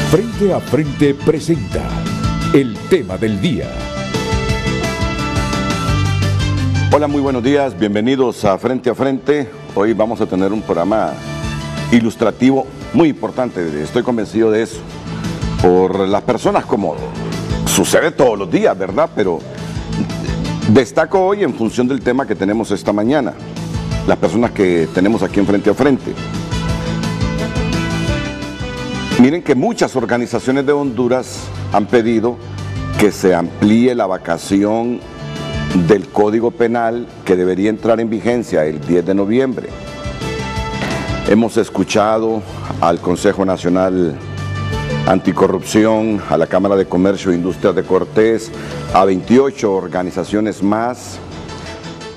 Frente a Frente presenta el tema del día. Hola, muy buenos días, bienvenidos a Frente. Hoy vamos a tener un programa ilustrativo muy importante, estoy convencido de eso, por las personas, como sucede todos los días, ¿verdad? Pero destaco hoy en función del tema que tenemos esta mañana, las personas que tenemos aquí en Frente a Frente. Miren que muchas organizaciones de Honduras han pedido que se amplíe la vacación del Código Penal que debería entrar en vigencia el 10 de noviembre. Hemos escuchado al Consejo Nacional Anticorrupción, a la Cámara de Comercio e Industrias de Cortés, a 28 organizaciones más.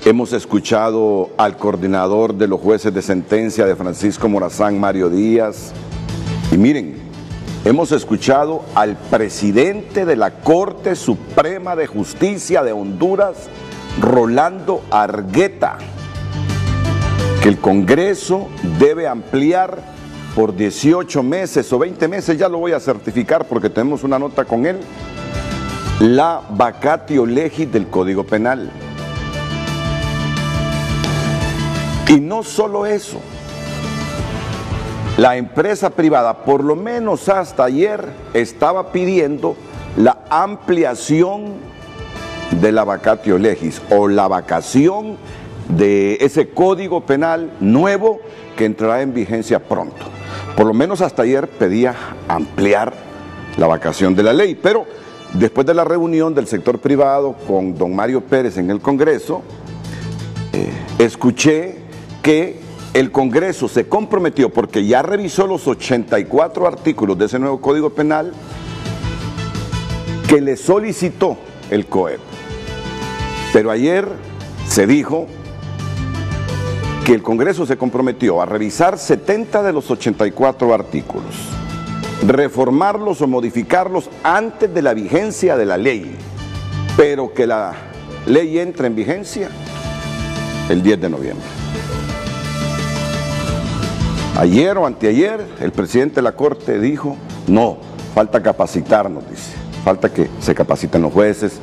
Hemos escuchado al coordinador de los jueces de sentencia de Francisco Morazán, Mario Díaz. Y miren, hemos escuchado al presidente de la Corte Suprema de Justicia de Honduras, Rolando Argueta, que el Congreso debe ampliar por 18 meses o 20 meses, ya lo voy a certificar porque tenemos una nota con él, la vacatio legis del Código Penal. Y no solo eso, la empresa privada, por lo menos hasta ayer, estaba pidiendo la ampliación de la vacatio legis o la vacación de ese Código Penal nuevo que entrará en vigencia pronto. Por lo menos hasta ayer pedía ampliar la vacación de la ley, pero después de la reunión del sector privado con don Mario Pérez en el Congreso, escuché que el Congreso se comprometió, porque ya revisó los 84 artículos de ese nuevo Código Penal que le solicitó el COEP. Pero ayer se dijo que el Congreso se comprometió a revisar 70 de los 84 artículos, reformarlos o modificarlos antes de la vigencia de la ley, pero que la ley entre en vigencia el 10 de noviembre. Ayer o anteayer, el presidente de la Corte dijo, no, falta capacitarnos, dice, falta que se capaciten los jueces,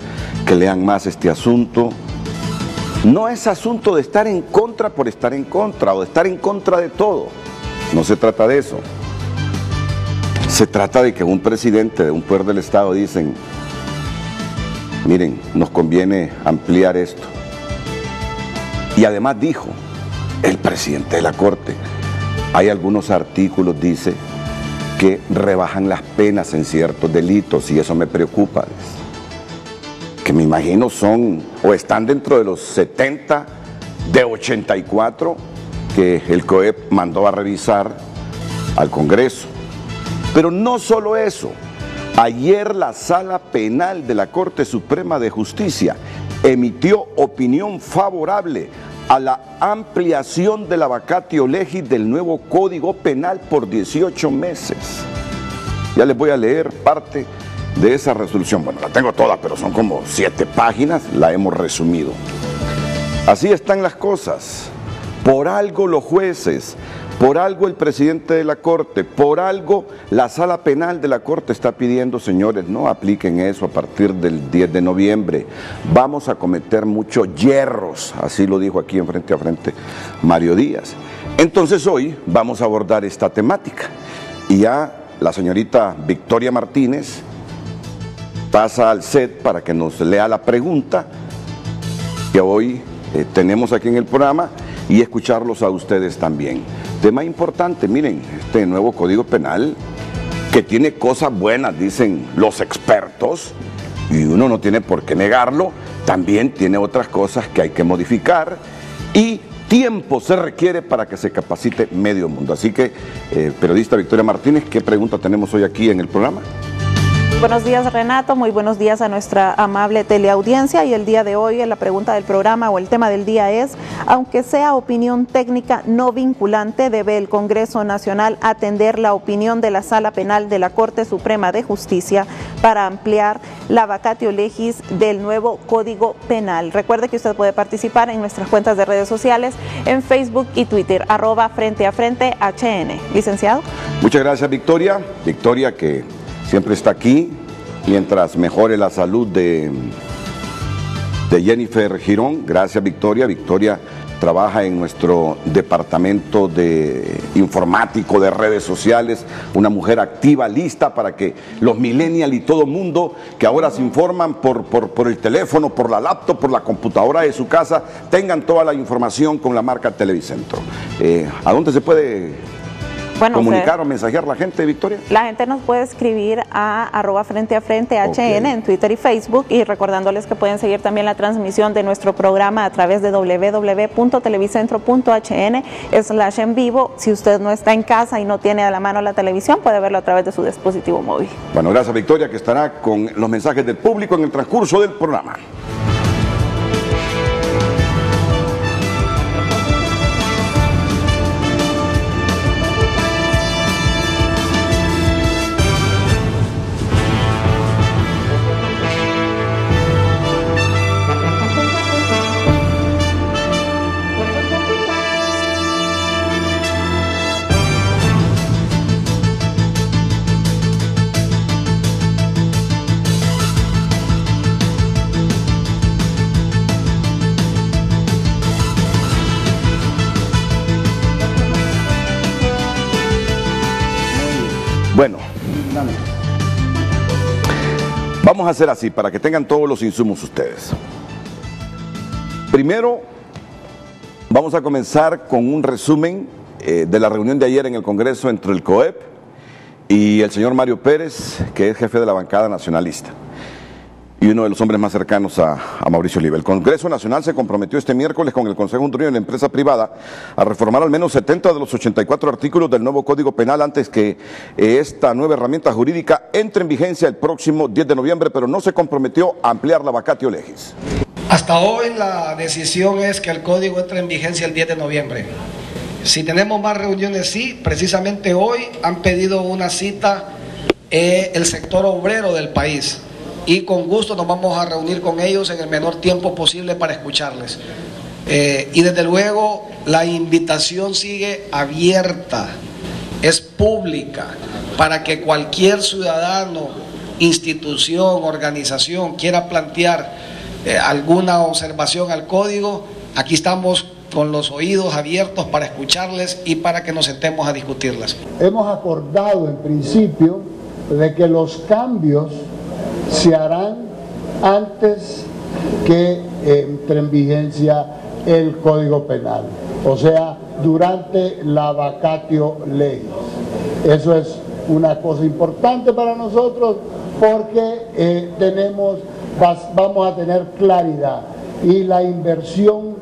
que lean más este asunto. No es asunto de estar en contra por estar en contra o de estar en contra de todo, no se trata de eso. Se trata de que un presidente de un poder del Estado dicen, miren, nos conviene ampliar esto. Y además dijo el presidente de la Corte, hay algunos artículos, dice, que rebajan las penas en ciertos delitos y eso me preocupa, que me imagino son o están dentro de los 70 de 84 que el COEP mandó a revisar al Congreso. Pero no solo eso, ayer la Sala Penal de la Corte Suprema de Justicia emitió opinión favorable a la ampliación de la vacatio legis del nuevo Código Penal por 18 meses. Ya les voy a leer parte de esa resolución. Bueno, la tengo toda, pero son como 7 páginas, la hemos resumido. Así están las cosas. Por algo los jueces, por algo el presidente de la Corte, por algo la Sala Penal de la Corte está pidiendo, señores, no apliquen eso a partir del 10 de noviembre. Vamos a cometer muchos yerros, así lo dijo aquí en Frente a Frente Mario Díaz. Entonces hoy vamos a abordar esta temática. Y ya la señorita Victoria Martínez pasa al set para que nos lea la pregunta que hoy tenemos aquí en el programa y escucharlos a ustedes también. Tema importante, miren, este nuevo Código Penal que tiene cosas buenas, dicen los expertos, y uno no tiene por qué negarlo, también tiene otras cosas que hay que modificar y tiempo se requiere para que se capacite medio mundo. Así que, periodista Victoria Martínez, ¿qué pregunta tenemos hoy aquí en el programa? Buenos días, Renato, muy buenos días a nuestra amable teleaudiencia, y el día de hoy la pregunta del programa o el tema del día es: aunque sea opinión técnica no vinculante, ¿debe el Congreso Nacional atender la opinión de la Sala Penal de la Corte Suprema de Justicia para ampliar la vacatio legis del nuevo Código Penal? Recuerde que usted puede participar en nuestras cuentas de redes sociales, en Facebook y Twitter, @Frente a Frente HN. Licenciado. Muchas gracias, Victoria. Victoria, que siempre está aquí, mientras mejore la salud de Jennifer Girón. Gracias, Victoria. Victoria trabaja en nuestro departamento de informático, de redes sociales, una mujer activa, lista para que los millennials y todo el mundo que ahora se informan por el teléfono, por la laptop, por la computadora de su casa, tengan toda la información con la marca Televicentro. ¿A dónde se puede comunicar o mensajear la gente, Victoria? La gente nos puede escribir a @FrenteAFrente_HN en Twitter y Facebook, y recordándoles que pueden seguir también la transmisión de nuestro programa a través de www.televicentro.hn/en vivo. Si usted no está en casa y no tiene a la mano la televisión, puede verlo a través de su dispositivo móvil. Bueno, gracias, Victoria, que estará con los mensajes del público en el transcurso del programa. Bueno, vamos a hacer así para que tengan todos los insumos ustedes. Primero, vamos a comenzar con un resumen de la reunión de ayer en el Congreso entre el COEP y el señor Mario Pérez, que es jefe de la bancada nacionalista y uno de los hombres más cercanos a Mauricio Oliva. El Congreso Nacional se comprometió este miércoles con el Consejo Hondureño de la Empresa Privada a reformar al menos 70 de los 84 artículos del nuevo Código Penal antes que esta nueva herramienta jurídica entre en vigencia el próximo 10 de noviembre, pero no se comprometió a ampliar la vacatio legis. Hasta hoy la decisión es que el Código entre en vigencia el 10 de noviembre. Si tenemos más reuniones, sí. Precisamente hoy han pedido una cita el sector obrero del país, y con gusto nos vamos a reunir con ellos en el menor tiempo posible para escucharles. Y desde luego la invitación sigue abierta, es pública, para que cualquier ciudadano, institución, organización quiera plantear alguna observación al código. Aquí estamos con los oídos abiertos para escucharles y para que nos sentemos a discutirlas. Hemos acordado en principio de que los cambios se harán antes que entre en vigencia el Código Penal, o sea, durante la vacatio legis. Eso es una cosa importante para nosotros porque vamos a tener claridad, y la inversión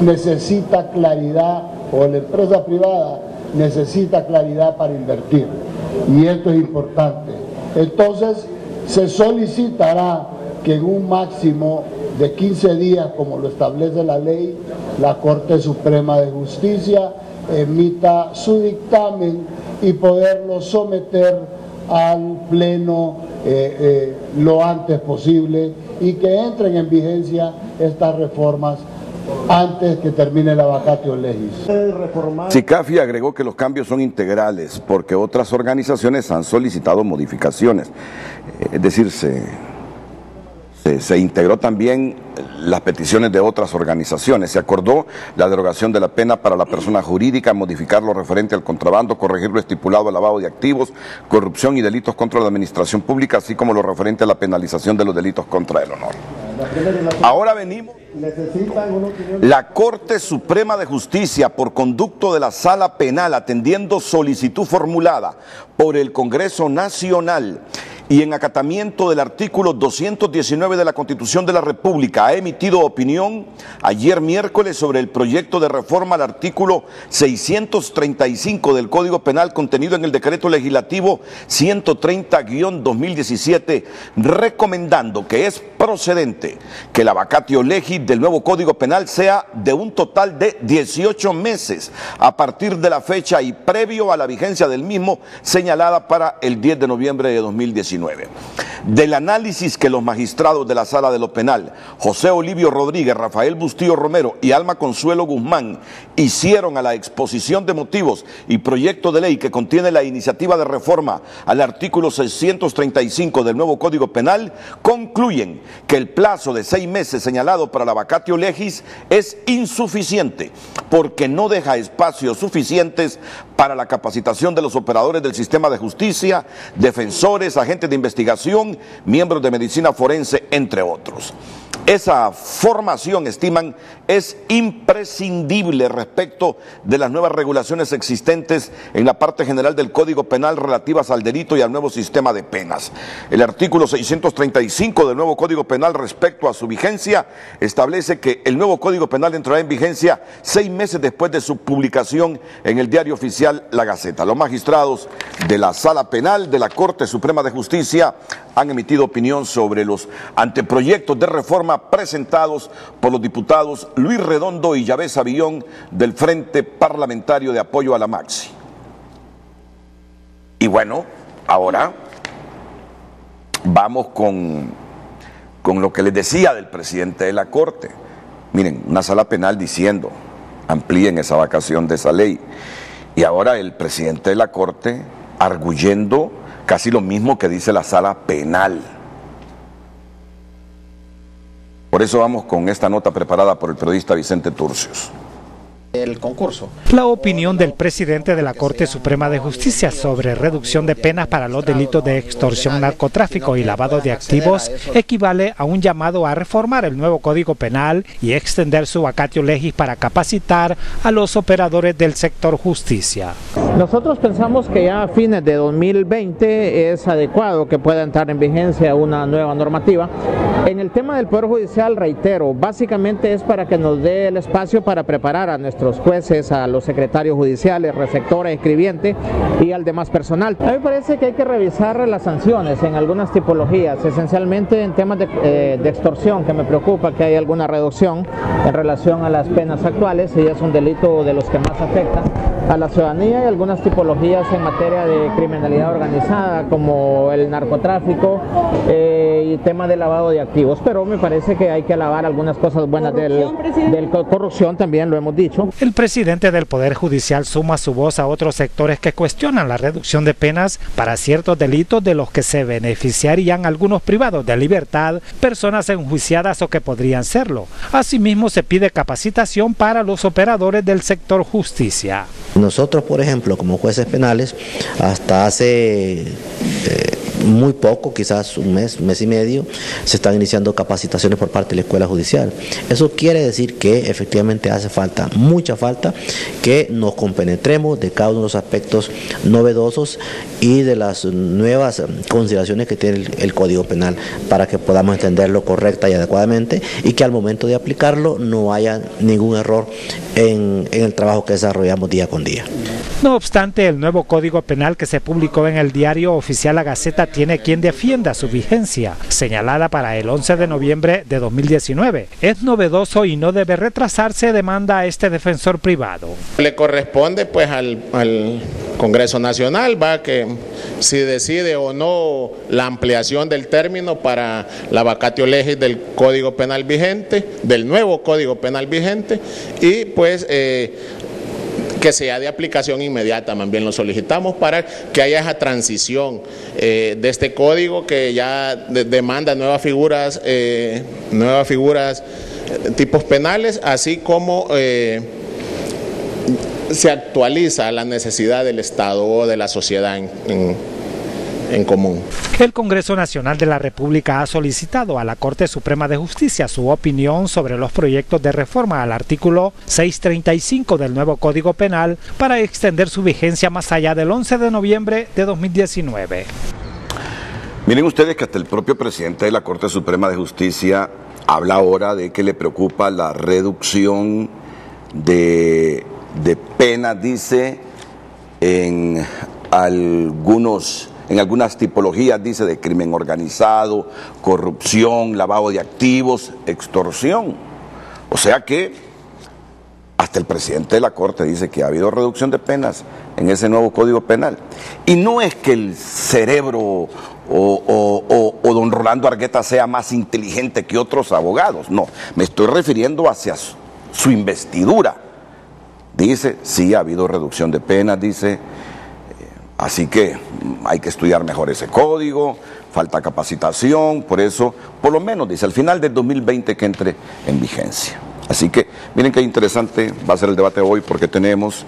necesita claridad, o la empresa privada necesita claridad para invertir, y esto es importante. Entonces, se solicitará que en un máximo de 15 días, como lo establece la ley, la Corte Suprema de Justicia emita su dictamen y poderlo someter al Pleno lo antes posible, y que entren en vigencia estas reformas antes que termine la vacatio legis. SICAFI agregó que los cambios son integrales porque otras organizaciones han solicitado modificaciones. Es decir, se integró también las peticiones de otras organizaciones. Se acordó la derogación de la pena para la persona jurídica, modificar lo referente al contrabando, corregir lo estipulado al lavado de activos, corrupción y delitos contra la administración pública, así como lo referente a la penalización de los delitos contra el honor. Ahora venimos. La Corte Suprema de Justicia, por conducto de la Sala Penal, atendiendo solicitud formulada por el Congreso Nacional y en acatamiento del artículo 219 de la Constitución de la República, ha emitido opinión ayer miércoles sobre el proyecto de reforma al artículo 635 del Código Penal contenido en el Decreto Legislativo 130-2017, recomendando que es procedente que la vacatio legis del nuevo Código Penal sea de un total de 18 meses a partir de la fecha y previo a la vigencia del mismo señalada para el 10 de noviembre de 2019. 2019. Del análisis que los magistrados de la Sala de lo Penal, José Olivio Rodríguez, Rafael Bustillo Romero y Alma Consuelo Guzmán, hicieron a la exposición de motivos y proyecto de ley que contiene la iniciativa de reforma al artículo 635 del nuevo Código Penal, concluyen que el plazo de 6 meses señalado para la vacatio legis es insuficiente porque no deja espacios suficientes para la capacitación de los operadores del sistema de justicia, defensores, agentes de investigación, miembros de medicina forense, entre otros. Esa formación, estiman, es imprescindible respecto de las nuevas regulaciones existentes en la parte general del Código Penal relativas al delito y al nuevo sistema de penas. El artículo 635 del nuevo Código Penal respecto a su vigencia establece que el nuevo Código Penal entrará en vigencia 6 meses después de su publicación en el Diario Oficial La Gaceta. Los magistrados de la Sala Penal de la Corte Suprema de Justicia han emitido opinión sobre los anteproyectos de reforma presentados por los diputados Luis Redondo y Yahvé Savillón del Frente Parlamentario de Apoyo a la Maxi. Y bueno, ahora vamos con lo que les decía del presidente de la Corte. Miren, una sala penal diciendo, amplíen esa vacación de esa ley. Y ahora el presidente de la Corte arguyendo casi lo mismo que dice la sala penal. Por eso vamos con esta nota preparada por el periodista Vicente Turcios. El concurso. La opinión del presidente de la Corte Suprema de Justicia sobre reducción de penas para los delitos de extorsión, narcotráfico y lavado de activos equivale a un llamado a reformar el nuevo Código Penal y extender su vacatio legis para capacitar a los operadores del sector justicia. Nosotros pensamos que ya a fines de 2020 es adecuado que pueda entrar en vigencia una nueva normativa. En el tema del Poder Judicial, reitero, básicamente es para que nos dé el espacio para preparar a nuestros jueces, a los secretarios judiciales, receptores, escribientes y al demás personal. A mí me parece que hay que revisar las sanciones en algunas tipologías, esencialmente en temas de extorsión, que me preocupa que hay alguna reducción en relación a las penas actuales, y es un delito de los que más afecta a la ciudadanía, y algunas tipologías en materia de criminalidad organizada como el narcotráfico y tema de lavado de activos, pero me parece que hay que alabar algunas cosas buenas del corrupción, también lo hemos dicho. El presidente del Poder Judicial suma su voz a otros sectores que cuestionan la reducción de penas para ciertos delitos de los que se beneficiarían algunos privados de libertad, personas enjuiciadas o que podrían serlo. Asimismo, se pide capacitación para los operadores del sector justicia. Nosotros, por ejemplo, como jueces penales, hasta hace muy poco, quizás un mes y medio, se están iniciando capacitaciones por parte de la Escuela Judicial. Eso quiere decir que efectivamente hace falta, mucha falta, que nos compenetremos de cada uno de los aspectos novedosos y de las nuevas consideraciones que tiene el Código Penal para que podamos entenderlo correcta y adecuadamente, y que al momento de aplicarlo no haya ningún error en el trabajo que desarrollamos día con día. No obstante, el nuevo Código Penal que se publicó en el Diario Oficial La Gaceta tiene quien defienda su vigencia, señalada para el 11 de noviembre de 2019. Es novedoso y no debe retrasarse, demanda a este defensor privado. Le corresponde pues al Congreso Nacional, que si decide o no la ampliación del término para la vacatio legis del Código Penal vigente, del nuevo Código Penal vigente, y pues que sea de aplicación inmediata. También lo solicitamos para que haya esa transición de este código que ya demanda nuevas figuras tipos penales, así como se actualiza la necesidad del Estado o de la sociedad en común. El Congreso Nacional de la República ha solicitado a la Corte Suprema de Justicia su opinión sobre los proyectos de reforma al artículo 635 del nuevo Código Penal para extender su vigencia más allá del 11 de noviembre de 2019. Miren ustedes que hasta el propio presidente de la Corte Suprema de Justicia habla ahora de que le preocupa la reducción de penas, dice, en algunas tipologías, dice, de crimen organizado, corrupción, lavado de activos, extorsión. O sea que hasta el presidente de la Corte dice que ha habido reducción de penas en ese nuevo Código Penal. Y no es que el cerebro o don Rolando Argueta sea más inteligente que otros abogados. No, me estoy refiriendo hacia su investidura. Dice, sí, ha habido reducción de penas, dice, así que hay que estudiar mejor ese código, falta capacitación, por eso, por lo menos, dice, al final del 2020 que entre en vigencia. Así que, miren qué interesante va a ser el debate hoy, porque tenemos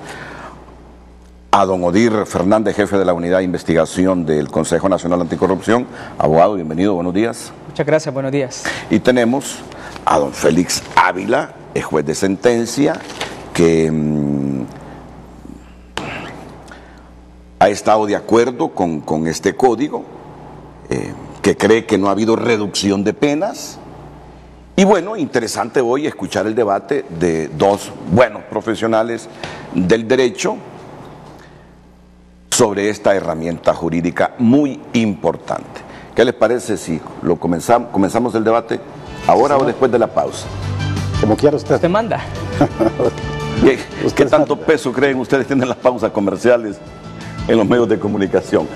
a don Odir Fernández, jefe de la Unidad de Investigación del Consejo Nacional Anticorrupción. Abogado, bienvenido, buenos días. Muchas gracias, buenos días. Y tenemos a don Félix Ávila, juez de sentencia, que ha estado de acuerdo con este código, que cree que no ha habido reducción de penas. Y bueno, interesante hoy escuchar el debate de dos buenos profesionales del derecho sobre esta herramienta jurídica muy importante. ¿Qué les parece si lo comenzamos el debate ahora o después de la pausa? Como quiera usted. Usted manda. ¿Qué tanto peso creen ustedes tienen las pausas comerciales en los medios de comunicación?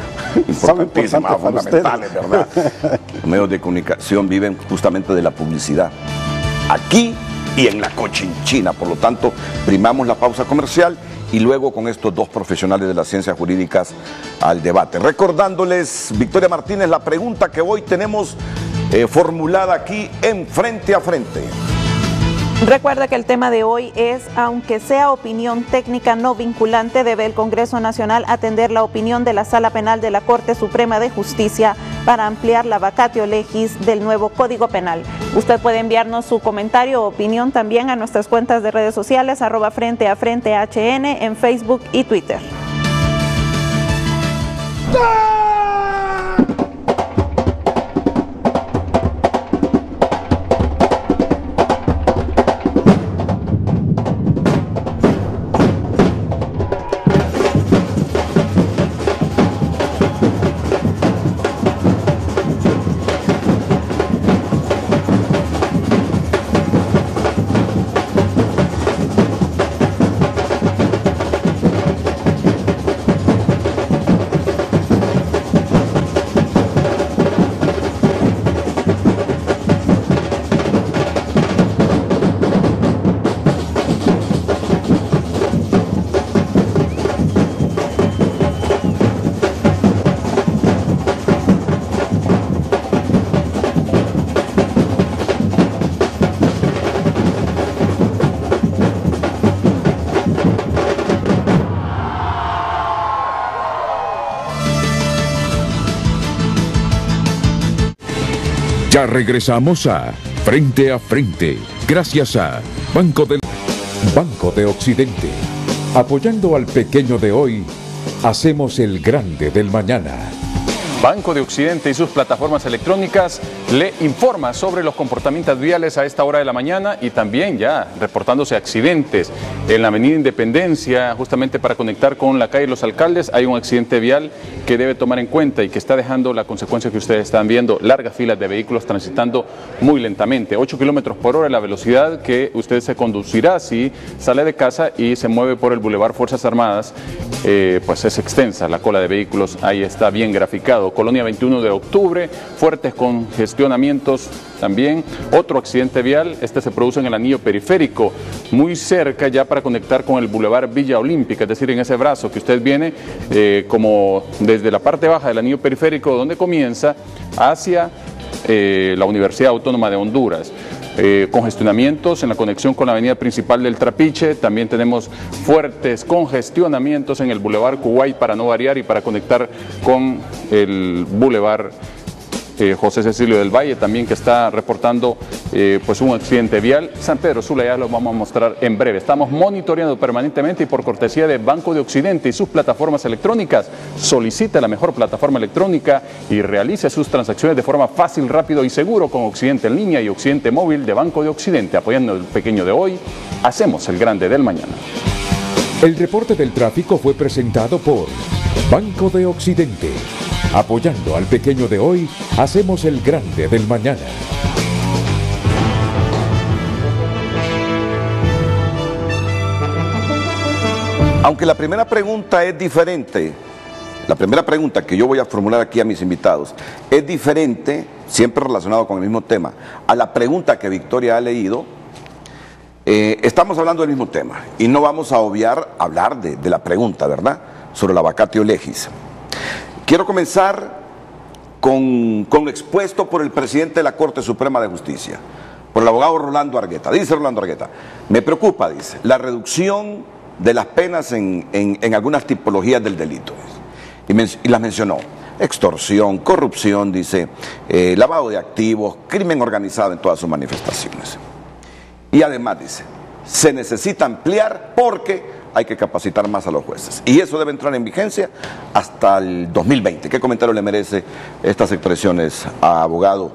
Importantísimas, fundamentales, ¿verdad? Los medios de comunicación viven justamente de la publicidad. Aquí y en la Cochinchina, por lo tanto, primamos la pausa comercial y luego con estos dos profesionales de las ciencias jurídicas al debate. Recordándoles, Victoria Martínez, la pregunta que hoy tenemos formulada aquí en Frente a Frente. Recuerda que el tema de hoy es, aunque sea opinión técnica no vinculante, debe el Congreso Nacional atender la opinión de la Sala Penal de la Corte Suprema de Justicia para ampliar la vacatio legis del nuevo Código Penal. Usted puede enviarnos su comentario o opinión también a nuestras cuentas de redes sociales, @FrenteAFrenteHN en Facebook y Twitter. Ya regresamos a Frente, gracias a Banco de Occidente. Apoyando al pequeño de hoy, hacemos el grande del mañana. Banco de Occidente y sus plataformas electrónicas le informa sobre los comportamientos viales a esta hora de la mañana y también ya reportándose accidentes en la avenida Independencia, justamente para conectar con la calle Los Alcaldes. Hay un accidente vial que debe tomar en cuenta y que está dejando la consecuencia que ustedes están viendo, largas filas de vehículos transitando muy lentamente, 8 kilómetros por hora la velocidad que usted se conducirá si sale de casa y se mueve por el Boulevard Fuerzas Armadas. Pues es extensa la cola de vehículos, ahí está bien graficado. Colonia 21 de octubre, fuertes congestionamientos también. Otro accidente vial, este se produce en el anillo periférico, muy cerca ya para conectar con el Boulevard Villa Olímpica, es decir, en ese brazo que usted viene como desde la parte baja del anillo periférico donde comienza hacia la Universidad Autónoma de Honduras. Congestionamientos en la conexión con la avenida principal del Trapiche, también tenemos fuertes congestionamientos en el Boulevard Kuwait para no variar y para conectar con el Boulevard José Cecilio del Valle también, que está reportando pues un accidente vial. San Pedro Sula ya lo vamos a mostrar en breve. Estamos monitoreando permanentemente y por cortesía de Banco de Occidente y sus plataformas electrónicas, solicite la mejor plataforma electrónica y realice sus transacciones de forma fácil, rápido y seguro con Occidente en línea y Occidente móvil de Banco de Occidente. Apoyando el pequeño de hoy, hacemos el grande del mañana. El reporte del tráfico fue presentado por Banco de Occidente. Apoyando al pequeño de hoy, hacemos el grande del mañana. Aunque la primera pregunta es diferente, la primera pregunta que yo voy a formular aquí a mis invitados es diferente, siempre relacionado con el mismo tema, a la pregunta que Victoria ha leído. Estamos hablando del mismo tema y no vamos a obviar hablar de la pregunta, ¿verdad?, sobre la vacatio legis. Quiero comenzar con lo expuesto por el presidente de la Corte Suprema de Justicia, por el abogado Rolando Argueta. Dice Rolando Argueta: me preocupa, dice, la reducción de las penas en algunas tipologías del delito. Y las mencionó: extorsión, corrupción, dice, lavado de activos, crimen organizado en todas sus manifestaciones. Y además dice, se necesita ampliar porque hay que capacitar más a los jueces. Y eso debe entrar en vigencia hasta el 2020. ¿Qué comentario le merece estas expresiones a abogado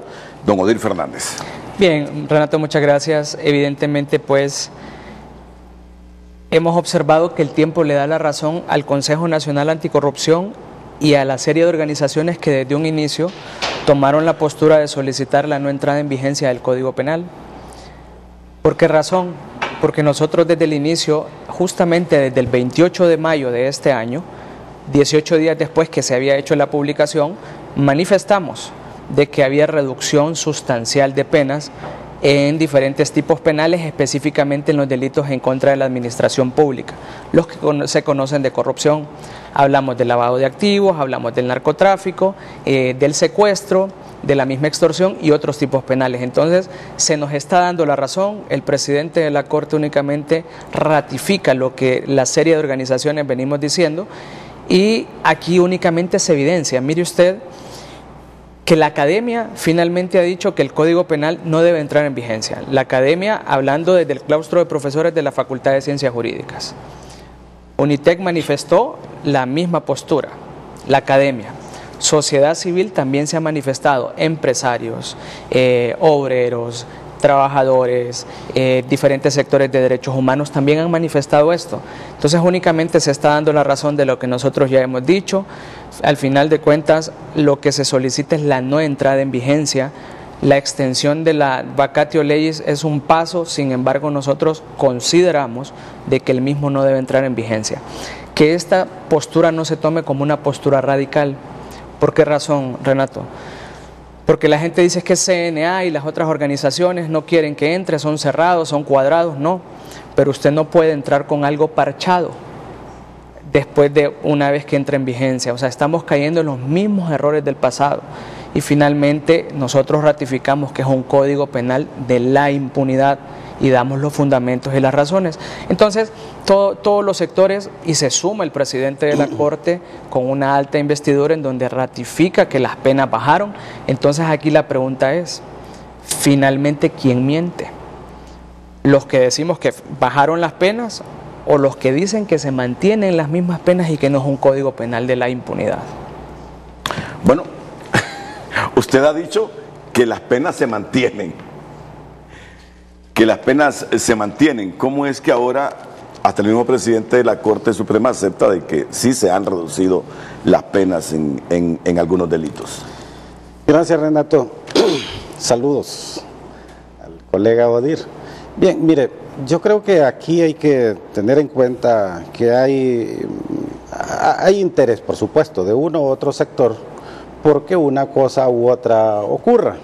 don Odir Fernández? Bien, Renato, muchas gracias. Evidentemente, pues, hemos observado que el tiempo le da la razón al Consejo Nacional Anticorrupción y a la serie de organizaciones que desde un inicio tomaron la postura de solicitar la no entrada en vigencia del Código Penal. ¿Por qué razón? Porque nosotros desde el inicio, justamente desde el 28 de mayo de este año, 18 días después que se había hecho la publicación, manifestamos de que había reducción sustancial de penas en diferentes tipos penales, específicamente en los delitos en contra de la administración pública, los que se conocen de corrupción. Hablamos del lavado de activos, hablamos del narcotráfico, del secuestro, de la misma extorsión y otros tipos penales. Entonces, se nos está dando la razón. El presidente de la Corte únicamente ratifica lo que la serie de organizaciones venimos diciendo, y aquí únicamente se evidencia. Mire usted que la academia finalmente ha dicho que el Código Penal no debe entrar en vigencia. La academia, hablando desde el claustro de profesores de la Facultad de Ciencias Jurídicas. UNITEC manifestó la misma postura, la academia. Sociedad civil también se ha manifestado, empresarios, obreros, trabajadores, diferentes sectores de derechos humanos también han manifestado esto. Entonces únicamente se está dando la razón de lo que nosotros ya hemos dicho. Al final de cuentas, lo que se solicita es la no entrada en vigencia. La extensión de la vacatio legis es un paso, sin embargo nosotros consideramos de que el mismo no debe entrar en vigencia. Que esta postura no se tome como una postura radical. ¿Por qué razón, Renato? Porque la gente dice que CNA y las otras organizaciones no quieren que entre, son cerrados, son cuadrados. No, pero usted no puede entrar con algo parchado después de una vez que entre en vigencia. O sea, estamos cayendo en los mismos errores del pasado. Y finalmente nosotros ratificamos que es un código penal de la impunidad y damos los fundamentos y las razones. Entonces, todos los sectores, y se suma el presidente de la Corte con una alta investidura en donde ratifica que las penas bajaron. Entonces aquí la pregunta es, finalmente, ¿quién miente? ¿Los que decimos que bajaron las penas o los que dicen que se mantienen las mismas penas y que no es un código penal de la impunidad? Bueno, usted ha dicho que las penas se mantienen. Que las penas se mantienen. ¿Cómo es que ahora hasta el mismo presidente de la Corte Suprema acepta de que sí se han reducido las penas en algunos delitos? Gracias, Renato. Saludos al colega Odir. Bien, mire, yo creo que aquí hay que tener en cuenta que hay interés, por supuesto, de uno u otro sector porque una cosa u otra ocurra,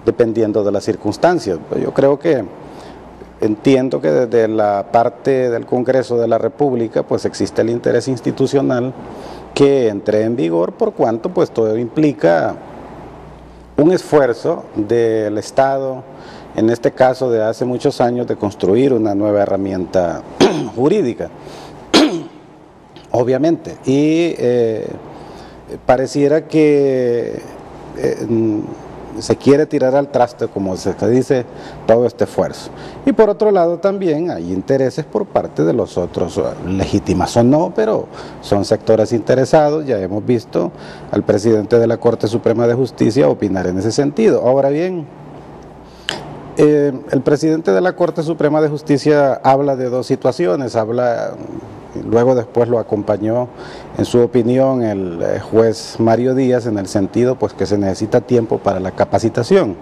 dependiendo de las circunstancias. Yo creo que entiendo que desde la parte del Congreso de la República pues existe el interés institucional que entre en vigor, por cuanto pues todo implica un esfuerzo del Estado, en este caso de hace muchos años, de construir una nueva herramienta jurídica, obviamente, y pareciera que se quiere tirar al traste, como se dice, todo este esfuerzo. Y por otro lado también hay intereses por parte de los otros, legítimas o no, pero son sectores interesados. Ya hemos visto al presidente de la Corte Suprema de Justicia opinar en ese sentido. Ahora bien, el presidente de la Corte Suprema de Justicia habla de dos situaciones, luego después lo acompañó en su opinión el juez Mario Díaz, en el sentido pues que se necesita tiempo para la capacitación.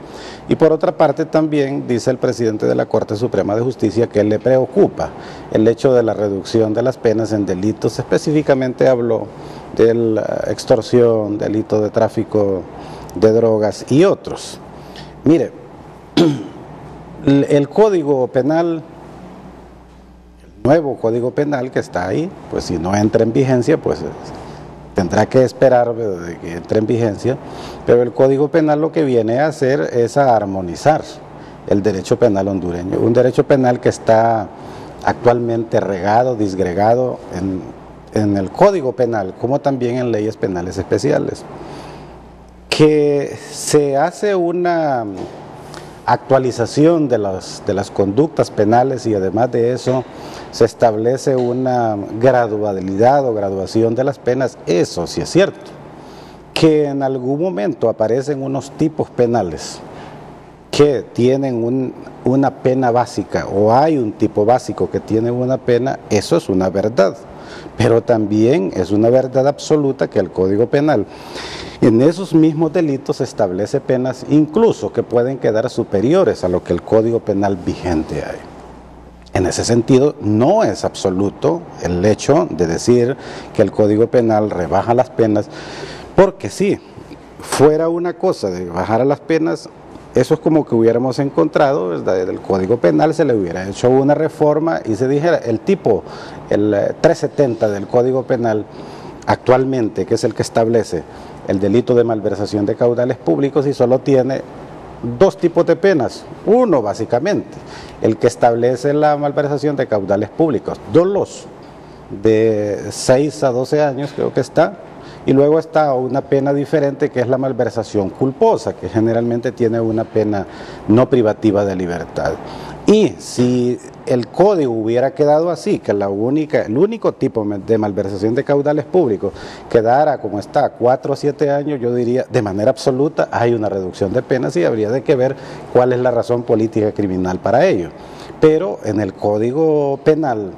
Y por otra parte también dice el presidente de la Corte Suprema de Justicia que le preocupa el hecho de la reducción de las penas en delitos. Específicamente habló de la extorsión, delito de tráfico de drogas y otros. Mire, el Código Penal, el nuevo Código Penal que está ahí, pues si no entra en vigencia, pues tendrá que esperar de que entre en vigencia, pero el Código Penal lo que viene a hacer es a armonizar el derecho penal hondureño, un derecho penal que está actualmente regado, disgregado en el Código Penal, como también en leyes penales especiales, que se hace una actualización de las conductas penales y además de eso se establece una gradualidad o graduación de las penas. Eso sí es cierto, que en algún momento aparecen unos tipos penales que tienen una pena básica o hay un tipo básico que tiene una pena, eso es una verdad, pero también es una verdad absoluta que el Código Penal en esos mismos delitos establece penas incluso que pueden quedar superiores a lo que el Código Penal vigente hay. En ese sentido, no es absoluto el hecho de decir que el Código Penal rebaja las penas, porque si fuera una cosa de bajar las penas, eso es como que hubiéramos encontrado, ¿verdad? Del Código Penal se le hubiera hecho una reforma y se dijera, el 370 del Código Penal actualmente, que es el que establece el delito de malversación de caudales públicos, y solo tiene dos tipos de penas. Uno, básicamente, el que establece la malversación de caudales públicos, doloso, de 6 a 12 años creo que está, y luego está una pena diferente que es la malversación culposa, que generalmente tiene una pena no privativa de libertad. Y si el código hubiera quedado así, que el único tipo de malversación de caudales públicos quedara como está, 4 o 7 años, yo diría de manera absoluta hay una reducción de penas y habría de que ver cuál es la razón política criminal para ello. Pero en el Código Penal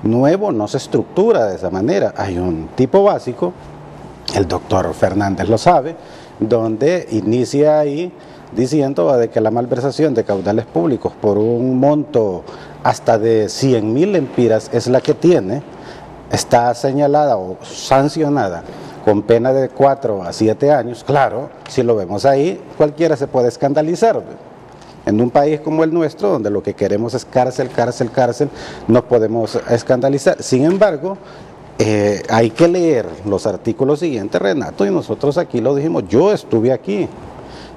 nuevo no se estructura de esa manera, hay un tipo básico, el doctor Fernández lo sabe, donde inicia ahí diciendo de que la malversación de caudales públicos por un monto hasta de 100,000 lempiras es la que tiene, está señalada o sancionada con pena de 4 a 7 años. Claro, si lo vemos ahí, cualquiera se puede escandalizar. En un país como el nuestro, donde lo que queremos es cárcel, cárcel, cárcel, nos podemos escandalizar. Sin embargo, hay que leer los artículos siguientes, Renato, y nosotros aquí lo dijimos, yo estuve aquí,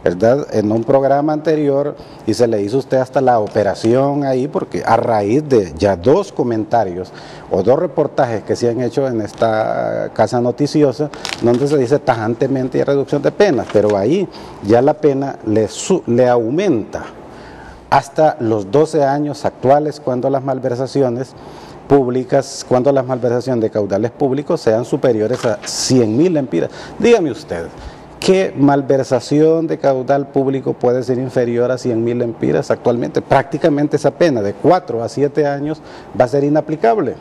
¿verdad?, en un programa anterior, y se le hizo a usted hasta la operación ahí, porque a raíz de ya 2 comentarios o 2 reportajes que se han hecho en esta casa noticiosa, donde se dice tajantemente reducción de penas, pero ahí ya la pena le aumenta hasta los 12 años actuales cuando las malversaciones públicas, cuando la malversación de caudales públicos sean superiores a 100,000 lempiras. Dígame usted, ¿qué malversación de caudal público puede ser inferior a 100,000 lempiras actualmente? Prácticamente esa pena de 4 a 7 años va a ser inaplicable.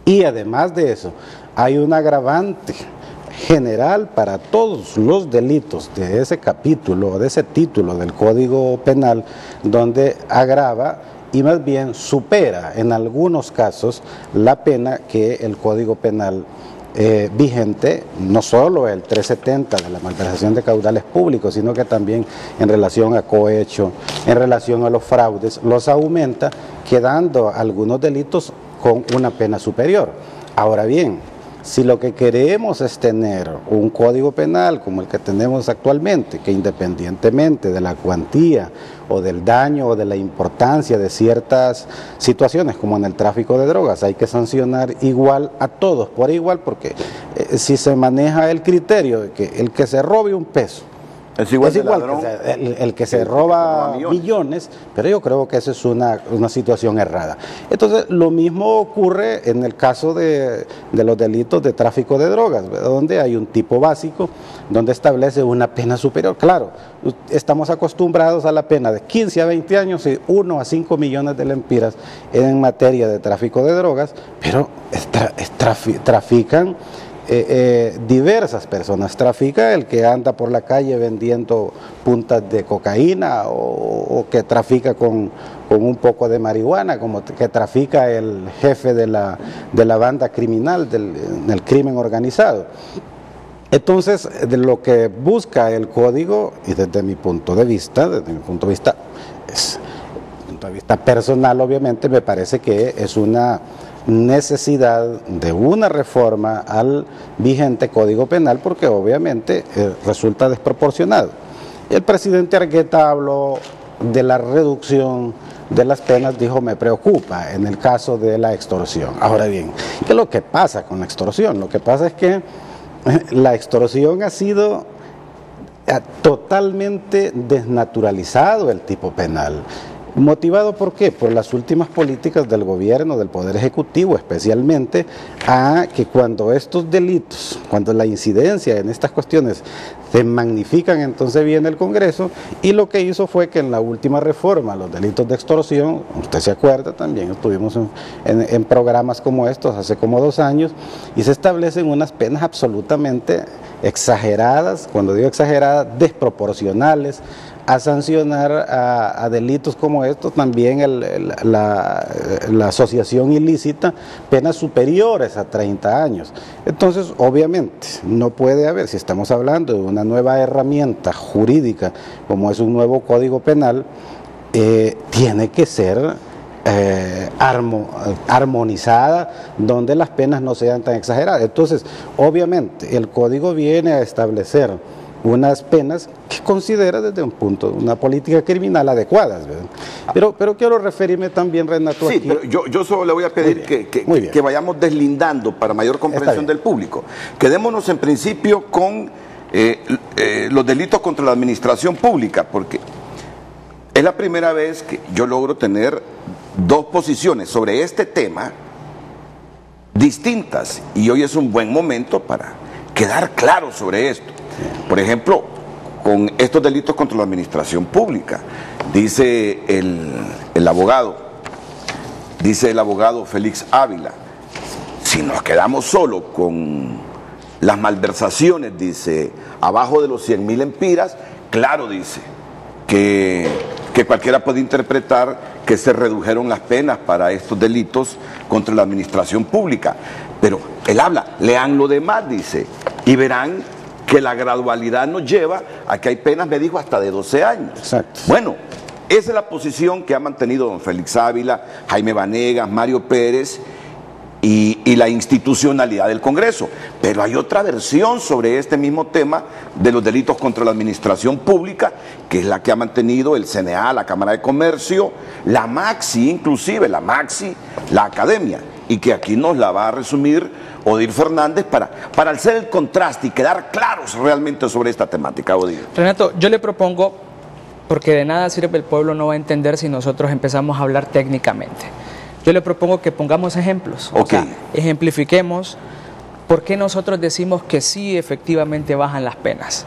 Y además de eso, hay un agravante general para todos los delitos de ese capítulo, de ese título del Código Penal, donde agrava y más bien supera en algunos casos la pena que el Código Penal vigente, no solo el 370 de la malversación de caudales públicos, sino que también en relación a cohecho, en relación a los fraudes, los aumenta, quedando algunos delitos con una pena superior. Ahora bien, si lo que queremos es tener un código penal como el que tenemos actualmente, que independientemente de la cuantía o del daño o de la importancia de ciertas situaciones, como en el tráfico de drogas, hay que sancionar igual a todos, por igual, porque si se maneja el criterio de que el que se robe un peso, es igual que el que se roba millones, pero yo creo que esa es una situación errada. Entonces, lo mismo ocurre en el caso de los delitos de tráfico de drogas, ¿verdad?, donde hay un tipo básico, donde establece una pena superior. Claro, estamos acostumbrados a la pena de 15 a 20 años y 1 a 5 millones de lempiras en materia de tráfico de drogas, pero trafican diversas personas. Trafica el que anda por la calle vendiendo puntas de cocaína o que trafica con con un poco de marihuana, como que trafica el jefe de la banda criminal, del crimen organizado. Entonces, de lo que busca el código, y desde mi punto de vista personal, obviamente, me parece que es una necesidad de una reforma al vigente Código Penal, porque obviamente resulta desproporcionado. El presidente Argueta habló de la reducción de las penas, dijo, me preocupa en el caso de la extorsión. Ahora bien, ¿qué es lo que pasa con la extorsión? Lo que pasa es que la extorsión ha sido totalmente desnaturalizado el tipo penal. ¿Motivado por qué? Por las últimas políticas del gobierno, del Poder Ejecutivo especialmente, a que cuando estos delitos, cuando la incidencia en estas cuestiones se magnifican, entonces viene el Congreso, y lo que hizo fue que en la última reforma, los delitos de extorsión, usted se acuerda también, estuvimos en programas como estos hace como 2 años, y se establecen unas penas absolutamente exageradas, cuando digo exageradas, desproporcionales, a sancionar a delitos como estos, también la asociación ilícita, penas superiores a 30 años. Entonces, obviamente, no puede haber, si estamos hablando de una nueva herramienta jurídica, como es un nuevo Código Penal, tiene que ser armonizada, donde las penas no sean tan exageradas. Entonces, obviamente, el Código viene a establecer unas penas que considera desde un punto, una política criminal adecuadas, ¿verdad? Pero quiero referirme también, Renato, sí, aquí. Pero yo solo le voy a pedir que vayamos deslindando para mayor comprensión del público. Quedémonos en principio con los delitos contra la administración pública, porque es la primera vez que yo logro tener 2 posiciones sobre este tema distintas, y hoy es un buen momento para quedar claro sobre esto. Por ejemplo, con estos delitos contra la administración pública, dice el abogado Félix Ávila, si nos quedamos solo con las malversaciones, dice, abajo de los 100.000 empiras, claro, dice, que cualquiera puede interpretar que se redujeron las penas para estos delitos contra la administración pública. Pero él habla, lean lo demás, dice, y verán que la gradualidad nos lleva a que hay penas, me dijo, hasta de 12 años. Exacto. Bueno, esa es la posición que ha mantenido don Félix Ávila, Jaime Vanegas, Mario Pérez y la institucionalidad del Congreso. Pero hay otra versión sobre este mismo tema de los delitos contra la administración pública, que es la que ha mantenido el CNA, la Cámara de Comercio, la Maxi, inclusive la Academia, y que aquí nos la va a resumir Odir Fernández para hacer el contraste y quedar claros realmente sobre esta temática. Odir. Renato, yo le propongo, porque de nada sirve, el pueblo no va a entender si nosotros empezamos a hablar técnicamente. Yo le propongo que pongamos ejemplos, o sea, ejemplifiquemos por qué nosotros decimos que sí efectivamente bajan las penas.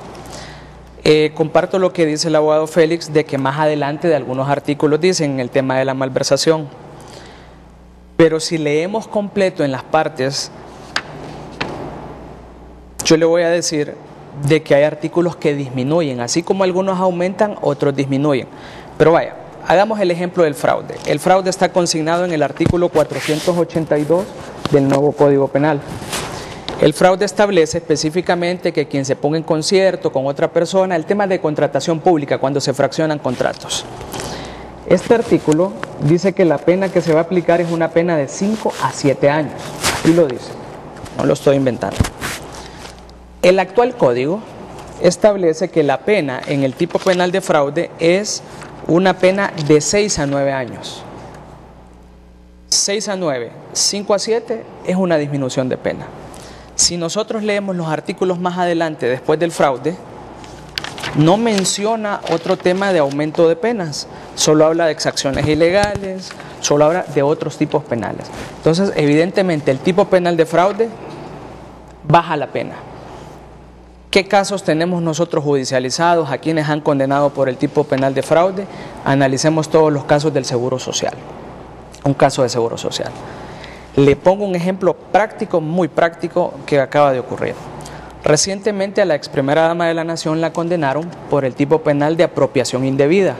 Comparto lo que dice el abogado Félix, de que más adelante de algunos artículos dicen el tema de la malversación, pero si leemos completo en las partes, yo le voy a decir de que hay artículos que disminuyen, así como algunos aumentan, otros disminuyen. Pero vaya, hagamos el ejemplo del fraude. El fraude está consignado en el artículo 482 del nuevo Código Penal. El fraude establece específicamente que quien se ponga en concierto con otra persona, el tema de contratación pública, cuando se fraccionan contratos. Este artículo dice que la pena que se va a aplicar es una pena de 5 a 7 años. Aquí lo dice, no lo estoy inventando. El actual código establece que la pena en el tipo penal de fraude es una pena de 6 a 9 años. 6 a 9, 5 a 7 es una disminución de pena. Si nosotros leemos los artículos más adelante, después del fraude, no menciona otro tema de aumento de penas, solo habla de exacciones ilegales, solo habla de otros tipos penales. Entonces, evidentemente, el tipo penal de fraude baja la pena. ¿Qué casos tenemos nosotros judicializados? ¿A quienes han condenado por el tipo penal de fraude? Analicemos todos los casos del Seguro Social. Un caso de Seguro Social. Le pongo un ejemplo práctico, muy práctico, que acaba de ocurrir. Recientemente a la ex primera dama de la Nación la condenaron por el tipo penal de apropiación indebida.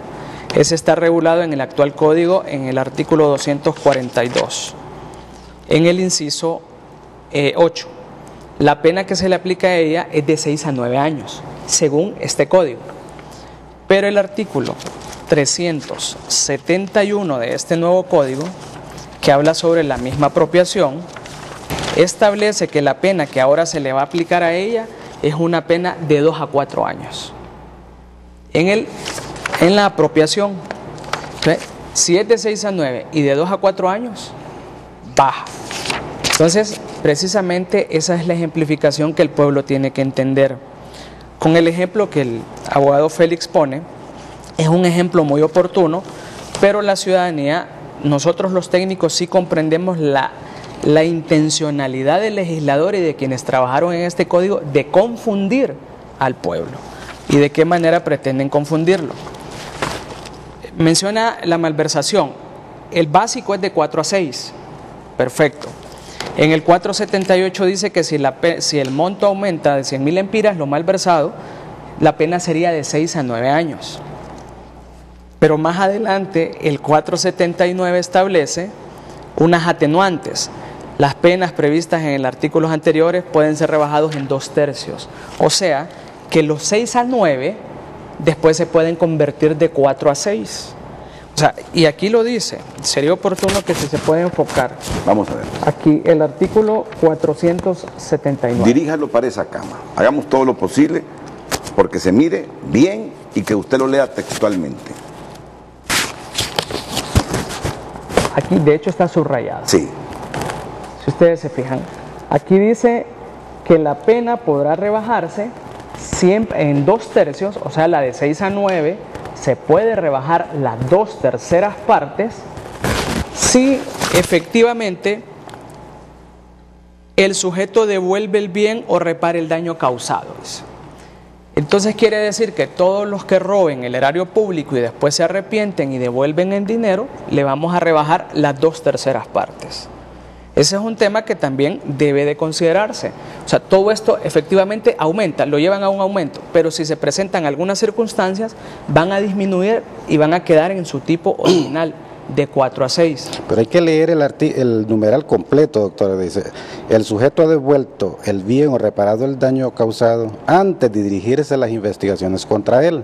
Ese está regulado en el actual código en el artículo 242, en el inciso 8. La pena que se le aplica a ella es de 6 a 9 años, según este código. Pero el artículo 371 de este nuevo código, que habla sobre la misma apropiación, establece que la pena que ahora se le va a aplicar a ella es una pena de 2 a 4 años. En la apropiación, si es de 6 a 9 y de 2 a 4 años, baja. Entonces, precisamente esa es la ejemplificación que el pueblo tiene que entender. Con el ejemplo que el abogado Félix pone, es un ejemplo muy oportuno, pero la ciudadanía, nosotros los técnicos sí comprendemos la intencionalidad del legislador y de quienes trabajaron en este código de confundir al pueblo. ¿Y de qué manera pretenden confundirlo? Menciona la malversación. El básico es de 4 a 6. Perfecto. En el 478 dice que si el monto aumenta de 100.000 lempiras, lo malversado, la pena sería de 6 a 9 años. Pero más adelante, el 479 establece unas atenuantes. Las penas previstas en el artículos anteriores pueden ser rebajados en 2/3. O sea, que los 6 a 9 después se pueden convertir de 4 a 6. O sea, y aquí lo dice, sería oportuno que si se puede enfocar. Vamos a ver. Aquí, el artículo 479. Diríjalo para esa cama. Hagamos todo lo posible porque se mire bien y que usted lo lea textualmente. Aquí, de hecho, está subrayado. Sí. Si ustedes se fijan, aquí dice que la pena podrá rebajarse siempre en 2/3, o sea, la de 6 a 9, se puede rebajar las 2/3 partes si efectivamente el sujeto devuelve el bien o repara el daño causado. Entonces quiere decir que todos los que roben el erario público y después se arrepienten y devuelven el dinero, le vamos a rebajar las 2/3 partes. Ese es un tema que también debe de considerarse. O sea, todo esto efectivamente aumenta, lo llevan a un aumento, pero si se presentan algunas circunstancias, van a disminuir y van a quedar en su tipo original, de 4 a 6. Pero hay que leer el numeral completo, doctora. Dice, el sujeto ha devuelto el bien o reparado el daño causado antes de dirigirse a las investigaciones contra él.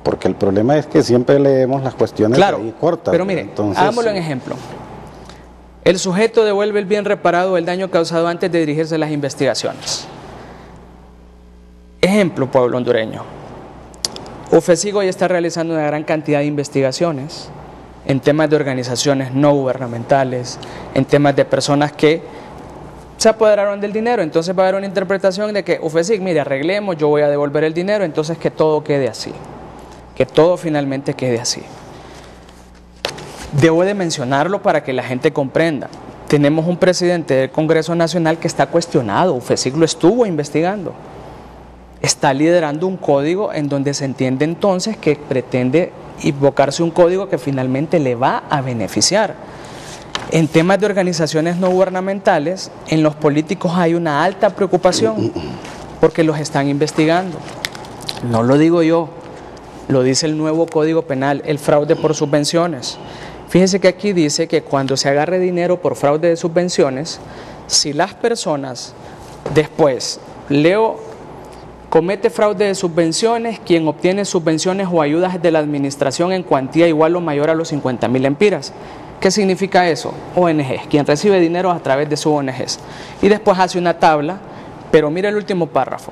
Porque el problema es que siempre leemos las cuestiones ahí cortas. Pero mire, hagámoslo en ejemplo. El sujeto devuelve el bien reparado o el daño causado antes de dirigirse a las investigaciones. Ejemplo, pueblo hondureño. UFESIG hoy está realizando una gran cantidad de investigaciones en temas de organizaciones no gubernamentales, en temas de personas que se apoderaron del dinero. Entonces va a haber una interpretación de que UFESIG, mire, arreglemos, yo voy a devolver el dinero, entonces que todo quede así, que todo finalmente quede así. Debo de mencionarlo para que la gente comprenda. Tenemos un presidente del Congreso Nacional que está cuestionado, UFESIG lo estuvo investigando. Está liderando un código en donde se entiende entonces que pretende invocarse un código que finalmente le va a beneficiar. En temas de organizaciones no gubernamentales, en los políticos hay una alta preocupación porque los están investigando. No lo digo yo, lo dice el nuevo Código Penal, el fraude por subvenciones. Fíjense que aquí dice que cuando se agarre dinero por fraude de subvenciones, si las personas después, comete fraude de subvenciones, quien obtiene subvenciones o ayudas de la administración en cuantía igual o mayor a los 50.000 lempiras. ¿Qué significa eso? ONGs, quien recibe dinero a través de sus ONGs. Y después hace una tabla, pero mira el último párrafo.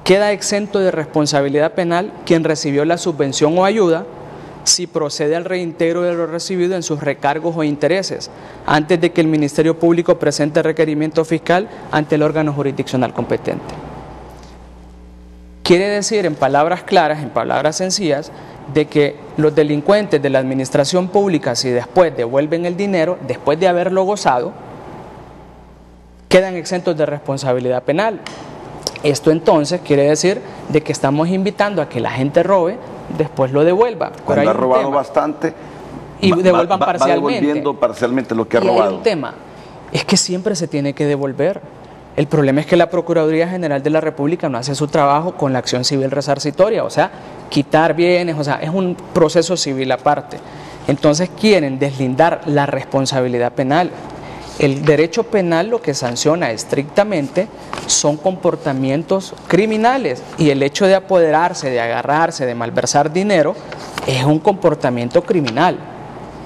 Queda exento de responsabilidad penal quien recibió la subvención o ayuda si procede al reintegro de lo recibido en sus recargos o intereses, antes de que el Ministerio Público presente requerimiento fiscal ante el órgano jurisdiccional competente. Quiere decir, en palabras claras, en palabras sencillas, de que los delincuentes de la administración pública, si después devuelven el dinero, después de haberlo gozado, quedan exentos de responsabilidad penal. Esto entonces quiere decir de que estamos invitando a que la gente robe, después lo devuelva. Cuando ha robado bastante y devuelvan parcialmente. Va devolviendo parcialmente lo que ha y robado. Hay un tema, es que siempre se tiene que devolver. El problema es que la Procuraduría General de la República no hace su trabajo con la acción civil resarcitoria, o sea, quitar bienes, o sea, es un proceso civil aparte. Entonces quieren deslindar la responsabilidad penal. El derecho penal lo que sanciona estrictamente son comportamientos criminales, y el hecho de apoderarse, de agarrarse, de malversar dinero es un comportamiento criminal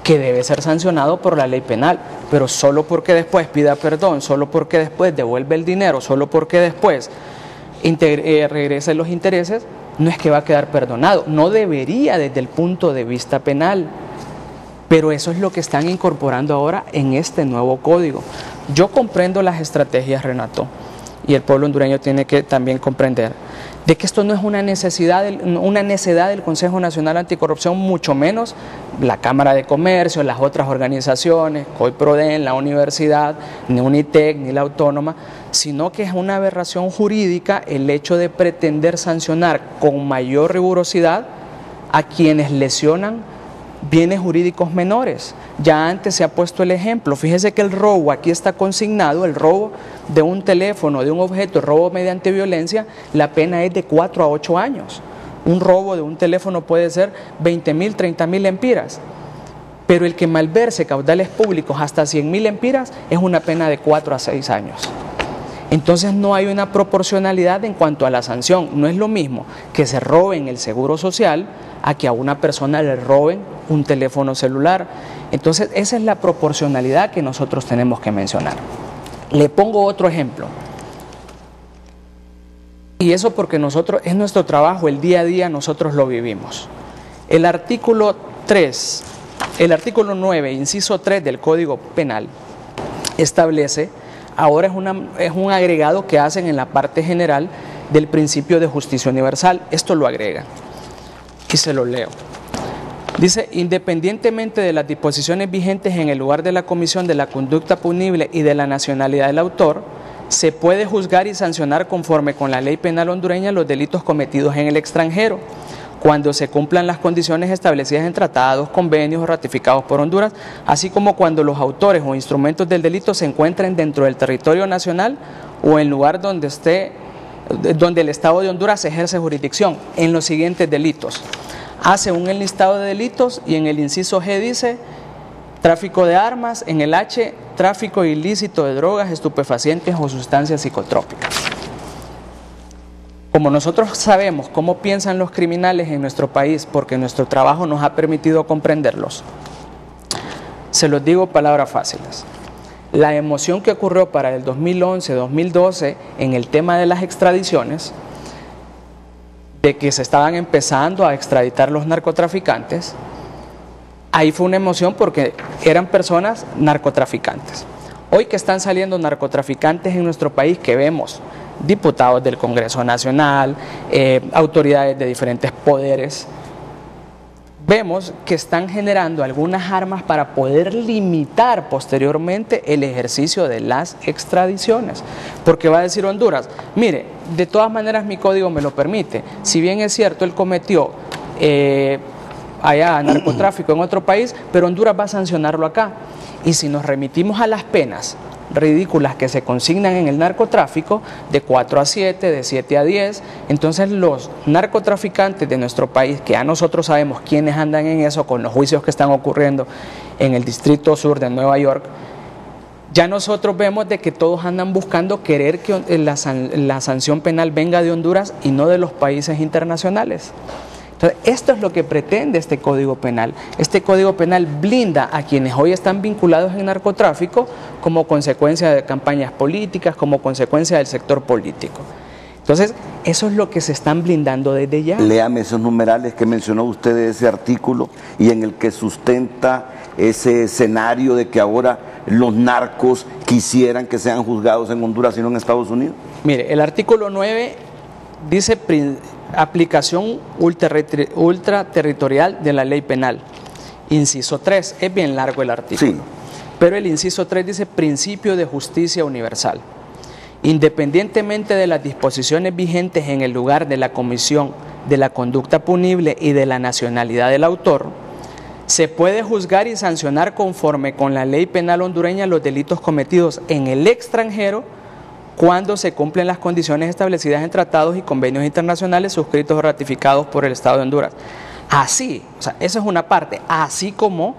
que debe ser sancionado por la ley penal, pero solo porque después pida perdón, solo porque después devuelve el dinero, solo porque después regrese los intereses, no es que va a quedar perdonado. No debería desde el punto de vista penal, pero eso es lo que están incorporando ahora en este nuevo código. Yo comprendo las estrategias, Renato, y el pueblo hondureño tiene que también comprender de que esto no es una necedad del Consejo Nacional Anticorrupción, mucho menos la Cámara de Comercio, las otras organizaciones, COIPRODEN, la universidad, ni UNITEC, ni la Autónoma, sino que es una aberración jurídica el hecho de pretender sancionar con mayor rigurosidad a quienes lesionan bienes jurídicos menores. Ya antes se ha puesto el ejemplo, fíjese que el robo, aquí está consignado, el robo de un teléfono, de un objeto, el robo mediante violencia, la pena es de 4 a 8 años. Un robo de un teléfono puede ser 20.000, 30.000 lempiras, pero el que malverse caudales públicos hasta 100.000 lempiras es una pena de 4 a 6 años. Entonces no hay una proporcionalidad en cuanto a la sanción. No es lo mismo que se roben el seguro social a que a una persona le roben un teléfono celular. Entonces esa es la proporcionalidad que nosotros tenemos que mencionar. Le pongo otro ejemplo. Y eso porque nosotros, es nuestro trabajo, el día a día nosotros lo vivimos. El artículo 9, inciso 3 del Código Penal establece, ahora es un agregado que hacen en la parte general del principio de justicia universal. Esto lo agregan y se lo leo. Dice: independientemente de las disposiciones vigentes en el lugar de la comisión de la conducta punible y de la nacionalidad del autor, se puede juzgar y sancionar conforme con la ley penal hondureña los delitos cometidos en el extranjero, cuando se cumplan las condiciones establecidas en tratados, convenios o ratificados por Honduras, así como cuando los autores o instrumentos del delito se encuentren dentro del territorio nacional o en lugar donde el Estado de Honduras ejerce jurisdicción, en los siguientes delitos. Hace un enlistado de delitos y en el inciso G dice: tráfico de armas, en el H, tráfico ilícito de drogas, estupefacientes o sustancias psicotrópicas. Como nosotros sabemos cómo piensan los criminales en nuestro país, porque nuestro trabajo nos ha permitido comprenderlos, se los digo palabras fáciles. La emoción que ocurrió para el 2011-2012 en el tema de las extradiciones, de que se estaban empezando a extraditar los narcotraficantes, ahí fue una emoción porque eran personas narcotraficantes. Hoy que están saliendo narcotraficantes en nuestro país, que vemos diputados del Congreso Nacional, autoridades de diferentes poderes, vemos que están generando algunas armas para poder limitar posteriormente el ejercicio de las extradiciones. Porque va a decir Honduras: mire, de todas maneras mi código me lo permite, si bien es cierto él cometió allá narcotráfico en otro país, pero Honduras va a sancionarlo acá. Y si nos remitimos a las penas ridículas que se consignan en el narcotráfico, de 4 a 7, de 7 a 10, entonces los narcotraficantes de nuestro país, que ya nosotros sabemos quiénes andan en eso con los juicios que están ocurriendo en el Distrito Sur de Nueva York, ya nosotros vemos de que todos andan buscando querer que la sanción penal venga de Honduras y no de los países internacionales. Entonces, esto es lo que pretende este Código Penal. Este Código Penal blinda a quienes hoy están vinculados en narcotráfico como consecuencia de campañas políticas, como consecuencia del sector político. Entonces, eso es lo que se están blindando desde ya. Léame esos numerales que mencionó usted de ese artículo y en el que sustenta ese escenario de que ahora los narcos quisieran que sean juzgados en Honduras y no en Estados Unidos. Mire, el artículo 9 dice aplicación ultraterritorial de la ley penal. Inciso 3, es bien largo el artículo, sí, pero el inciso 3 dice principio de justicia universal. Independientemente de las disposiciones vigentes en el lugar de la comisión de la conducta punible y de la nacionalidad del autor, se puede juzgar y sancionar conforme con la ley penal hondureña los delitos cometidos en el extranjero cuando se cumplen las condiciones establecidas en tratados y convenios internacionales suscritos o ratificados por el Estado de Honduras. Así, o sea, esa es una parte, así como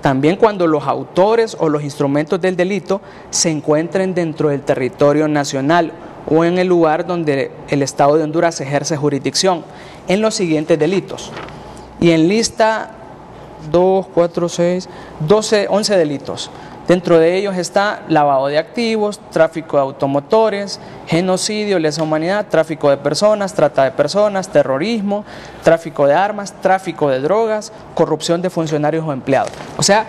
también cuando los autores o los instrumentos del delito se encuentren dentro del territorio nacional o en el lugar donde el Estado de Honduras ejerce jurisdicción en los siguientes delitos. Y en lista 2, 4, 6, 12, 11 delitos. Dentro de ellos está lavado de activos, tráfico de automotores, genocidio, lesa humanidad, tráfico de personas, trata de personas, terrorismo, tráfico de armas, tráfico de drogas, corrupción de funcionarios o empleados. O sea,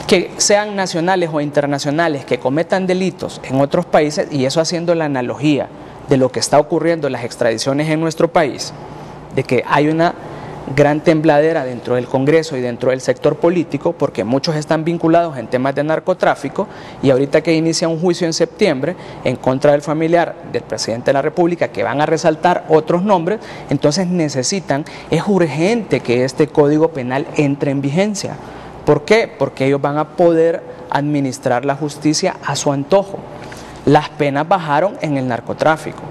que sean nacionales o internacionales que cometan delitos en otros países, y eso haciendo la analogía de lo que está ocurriendo en las extradiciones en nuestro país, de que hay una gran tembladera dentro del Congreso y dentro del sector político, porque muchos están vinculados en temas de narcotráfico, y ahorita que inicia un juicio en septiembre en contra del familiar del presidente de la República, que van a resaltar otros nombres, entonces es urgente que este Código Penal entre en vigencia. ¿Por qué? Porque ellos van a poder administrar la justicia a su antojo. Las penas bajaron en el narcotráfico.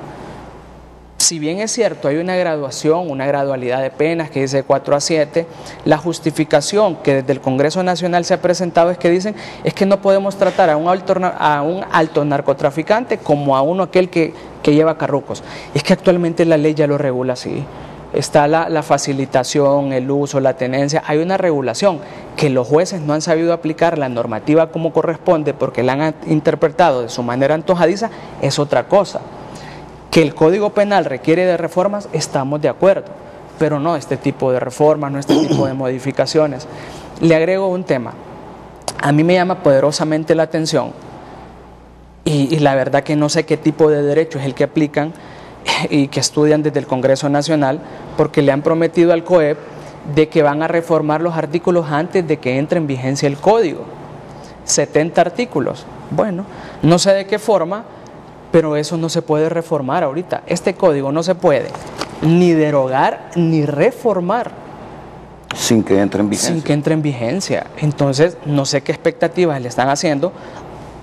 Si bien es cierto, hay una graduación, una gradualidad de penas que dice 4 a 7, la justificación que desde el Congreso Nacional se ha presentado es que no podemos tratar a un alto narcotraficante como a uno aquel que lleva carrucos. Es que actualmente la ley ya lo regula así. Está la facilitación, el uso, la tenencia, hay una regulación que los jueces no han sabido aplicar la normativa como corresponde porque la han interpretado de su manera antojadiza, es otra cosa. Que el Código Penal requiere de reformas, estamos de acuerdo, pero no este tipo de reformas, no este tipo de modificaciones. Le agrego un tema, a mí me llama poderosamente la atención y la verdad que no sé qué tipo de derecho es el que aplican y que estudian desde el Congreso Nacional, porque le han prometido al COEP de que van a reformar los artículos antes de que entre en vigencia el Código. 70 artículos, bueno, no sé de qué forma, pero eso no se puede reformar ahorita. Este código no se puede ni derogar ni reformar. Sin que entre en vigencia. Sin que entre en vigencia. Entonces, no sé qué expectativas le están haciendo.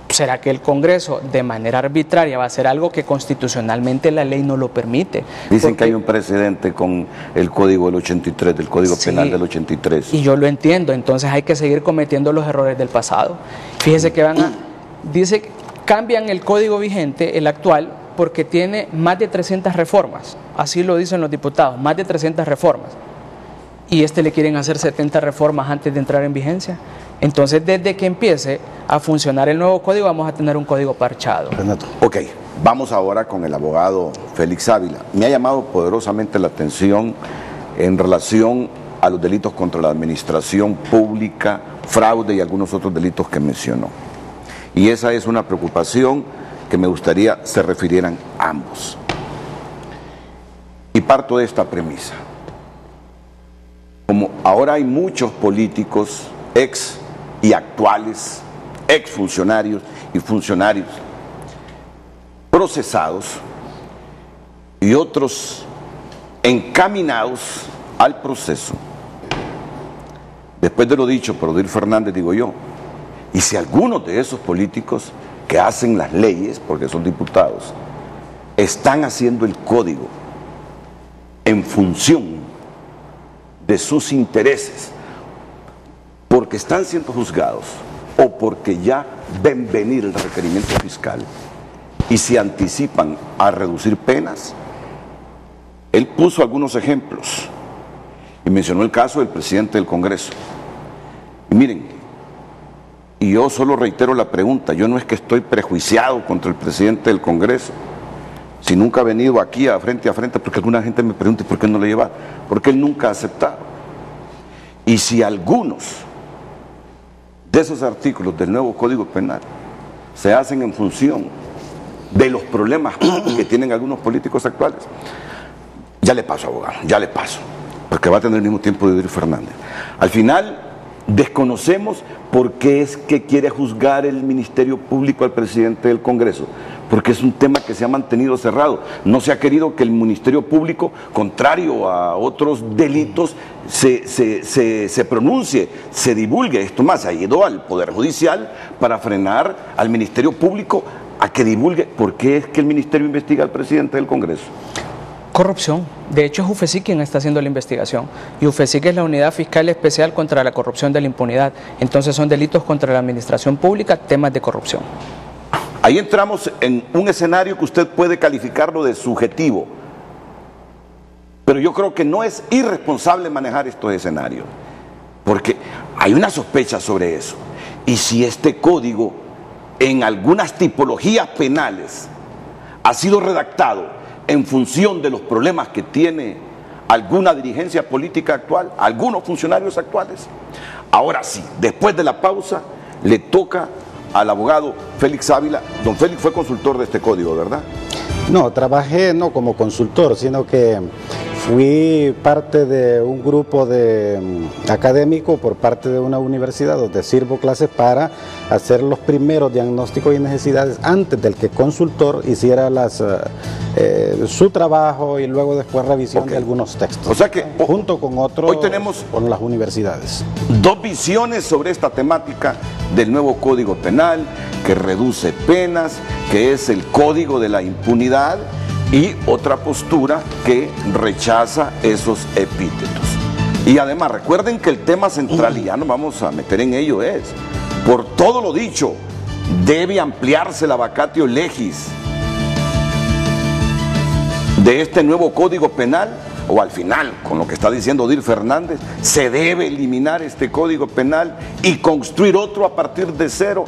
¿Será que el Congreso de manera arbitraria va a hacer algo que constitucionalmente la ley no lo permite? Dicen que hay un precedente con el Código del 83, del Código Penal del 83. Y yo lo entiendo, entonces hay que seguir cometiendo los errores del pasado. Fíjese que dice cambian el código vigente, el actual, porque tiene más de 300 reformas, así lo dicen los diputados, más de 300 reformas, y le quieren hacer 70 reformas antes de entrar en vigencia. Entonces, desde que empiece a funcionar el nuevo código, vamos a tener un código parchado. Ok, vamos ahora con el abogado Félix Ávila. Me ha llamado poderosamente la atención en relación a los delitos contra la administración pública, fraude y algunos otros delitos que mencionó. Y esa es una preocupación que me gustaría se refirieran ambos. Y parto de esta premisa. Como ahora hay muchos políticos, ex y actuales, exfuncionarios y funcionarios procesados y otros encaminados al proceso. Después de lo dicho por Odir Fernández, digo yo, y si algunos de esos políticos que hacen las leyes, porque son diputados, están haciendo el código en función de sus intereses, porque están siendo juzgados o porque ya ven venir el requerimiento fiscal y se anticipan a reducir penas, él puso algunos ejemplos y mencionó el caso del presidente del Congreso. Y miren, y yo solo reitero la pregunta, yo no es que estoy prejuiciado contra el presidente del Congreso, si nunca ha venido aquí a frente, porque alguna gente me pregunta ¿por qué no lo lleva? Porque él nunca ha aceptado. Y si algunos de esos artículos del nuevo Código Penal se hacen en función de los problemas que tienen algunos políticos actuales, ya le paso, abogado, ya le paso, porque va a tener el mismo tiempo de Odir Fernández. Al final, desconocemos por qué es que quiere juzgar el Ministerio Público al presidente del Congreso, porque es un tema que se ha mantenido cerrado. No se ha querido que el Ministerio Público, contrario a otros delitos, se pronuncie, se divulgue. Esto más, ha ido al Poder Judicial para frenar al Ministerio Público a que divulgue por qué es que el ministerio investiga al presidente del Congreso. Corrupción. De hecho, es UFESIC quien está haciendo la investigación. Y UFESIC es la Unidad Fiscal Especial contra la Corrupción de la Impunidad. Entonces son delitos contra la administración pública, temas de corrupción. Ahí entramos en un escenario que usted puede calificarlo de subjetivo. Pero yo creo que no es irresponsable manejar estos escenarios. Porque hay una sospecha sobre eso. Y si este código, en algunas tipologías penales, ha sido redactado en función de los problemas que tiene alguna dirigencia política actual, algunos funcionarios actuales. Ahora sí, después de la pausa, le toca al abogado Félix Ávila. Don Félix fue consultor de este código, ¿verdad? No, trabajé no como consultor, sino que fui parte de un grupo de académico por parte de una universidad donde sirvo clases para hacer los primeros diagnósticos y necesidades antes del que consultor hiciera su trabajo y luego después revisión de algunos textos. O sea que junto con otros, hoy tenemos con las universidades. Dos visiones sobre esta temática del nuevo Código Penal, que reduce penas, que es el código de la impunidad, y otra postura que rechaza esos epítetos. Y además recuerden que el tema central, y ya nos vamos a meter en ello, es, por todo lo dicho, debe ampliarse la vacatio legis de este nuevo Código Penal, o al final, con lo que está diciendo Odir Fernández, se debe eliminar este Código Penal y construir otro a partir de cero,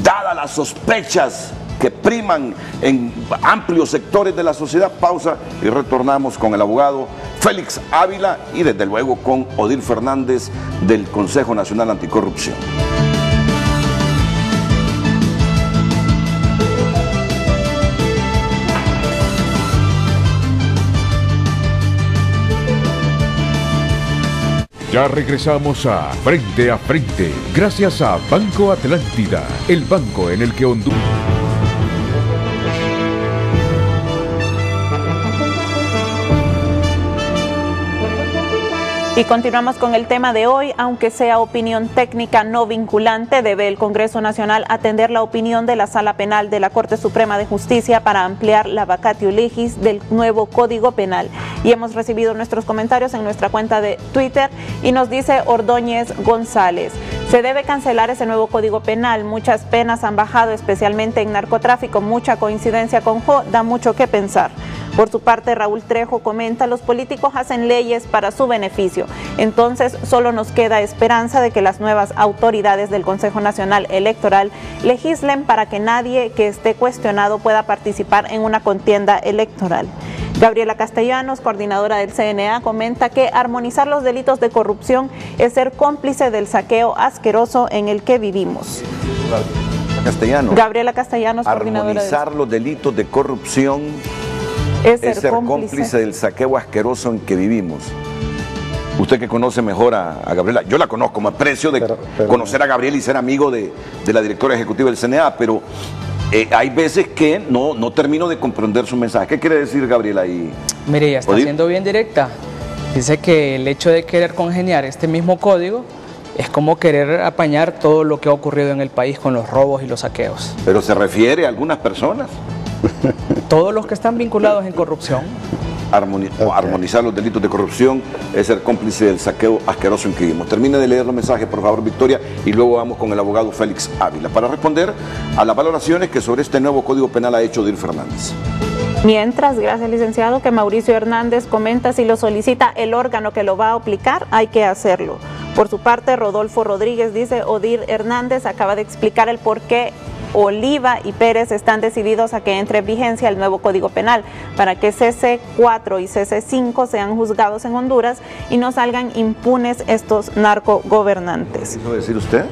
dadas las sospechas que priman en amplios sectores de la sociedad. Pausa y retornamos con el abogado Félix Ávila y desde luego con Odir Fernández del Consejo Nacional Anticorrupción. Ya regresamos a Frente, gracias a Banco Atlántida, el banco en el que Honduras... Y continuamos con el tema de hoy. Aunque sea opinión técnica no vinculante, debe el Congreso Nacional atender la opinión de la Sala Penal de la Corte Suprema de Justicia para ampliar la vacatio legis del nuevo Código Penal. Y hemos recibido nuestros comentarios en nuestra cuenta de Twitter y nos dice Ordóñez González: se debe cancelar ese nuevo Código Penal. Muchas penas han bajado, especialmente en narcotráfico. Mucha coincidencia con Jo, da mucho que pensar. Por su parte, Raúl Trejo comenta: los políticos hacen leyes para su beneficio. Entonces, solo nos queda esperanza de que las nuevas autoridades del Consejo Nacional Electoral legislen para que nadie que esté cuestionado pueda participar en una contienda electoral. Gabriela Castellanos, coordinadora del CNA, comenta que armonizar los delitos de corrupción es ser cómplice del saqueo asqueroso en el que vivimos. Gabriela Castellanos, coordinadora del... Armonizar los delitos de corrupción es ser cómplice del saqueo asqueroso en que vivimos. Usted que conoce mejor a Gabriela, yo la conozco, me aprecio de conocer a Gabriela y ser amigo de la directora ejecutiva del CNA, pero hay veces que no termino de comprender su mensaje. ¿Qué quiere decir Gabriela ahí? Mire, ya está siendo bien directa. Dice que el hecho de querer congeniar este mismo código es como querer apañar todo lo que ha ocurrido en el país con los robos y los saqueos. ¿Pero se refiere a algunas personas? Todos los que están vinculados en corrupción. Armonizar los delitos de corrupción es ser cómplice del saqueo asqueroso en que vivimos. Termine de leer los mensajes, por favor, Victoria, y luego vamos con el abogado Félix Ávila para responder a las valoraciones que sobre este nuevo Código Penal ha hecho Odir Fernández. Mientras, gracias licenciado, que Mauricio Hernández comenta: si lo solicita el órgano que lo va a aplicar, hay que hacerlo. Por su parte, Rodolfo Rodríguez dice: Odir Hernández acaba de explicar el por qué Oliva y Pérez están decididos a que entre en vigencia el nuevo Código Penal, para que CC4 y CC5 sean juzgados en Honduras y no salgan impunes estos narcogobernantes. ¿Qué quiso decir usted?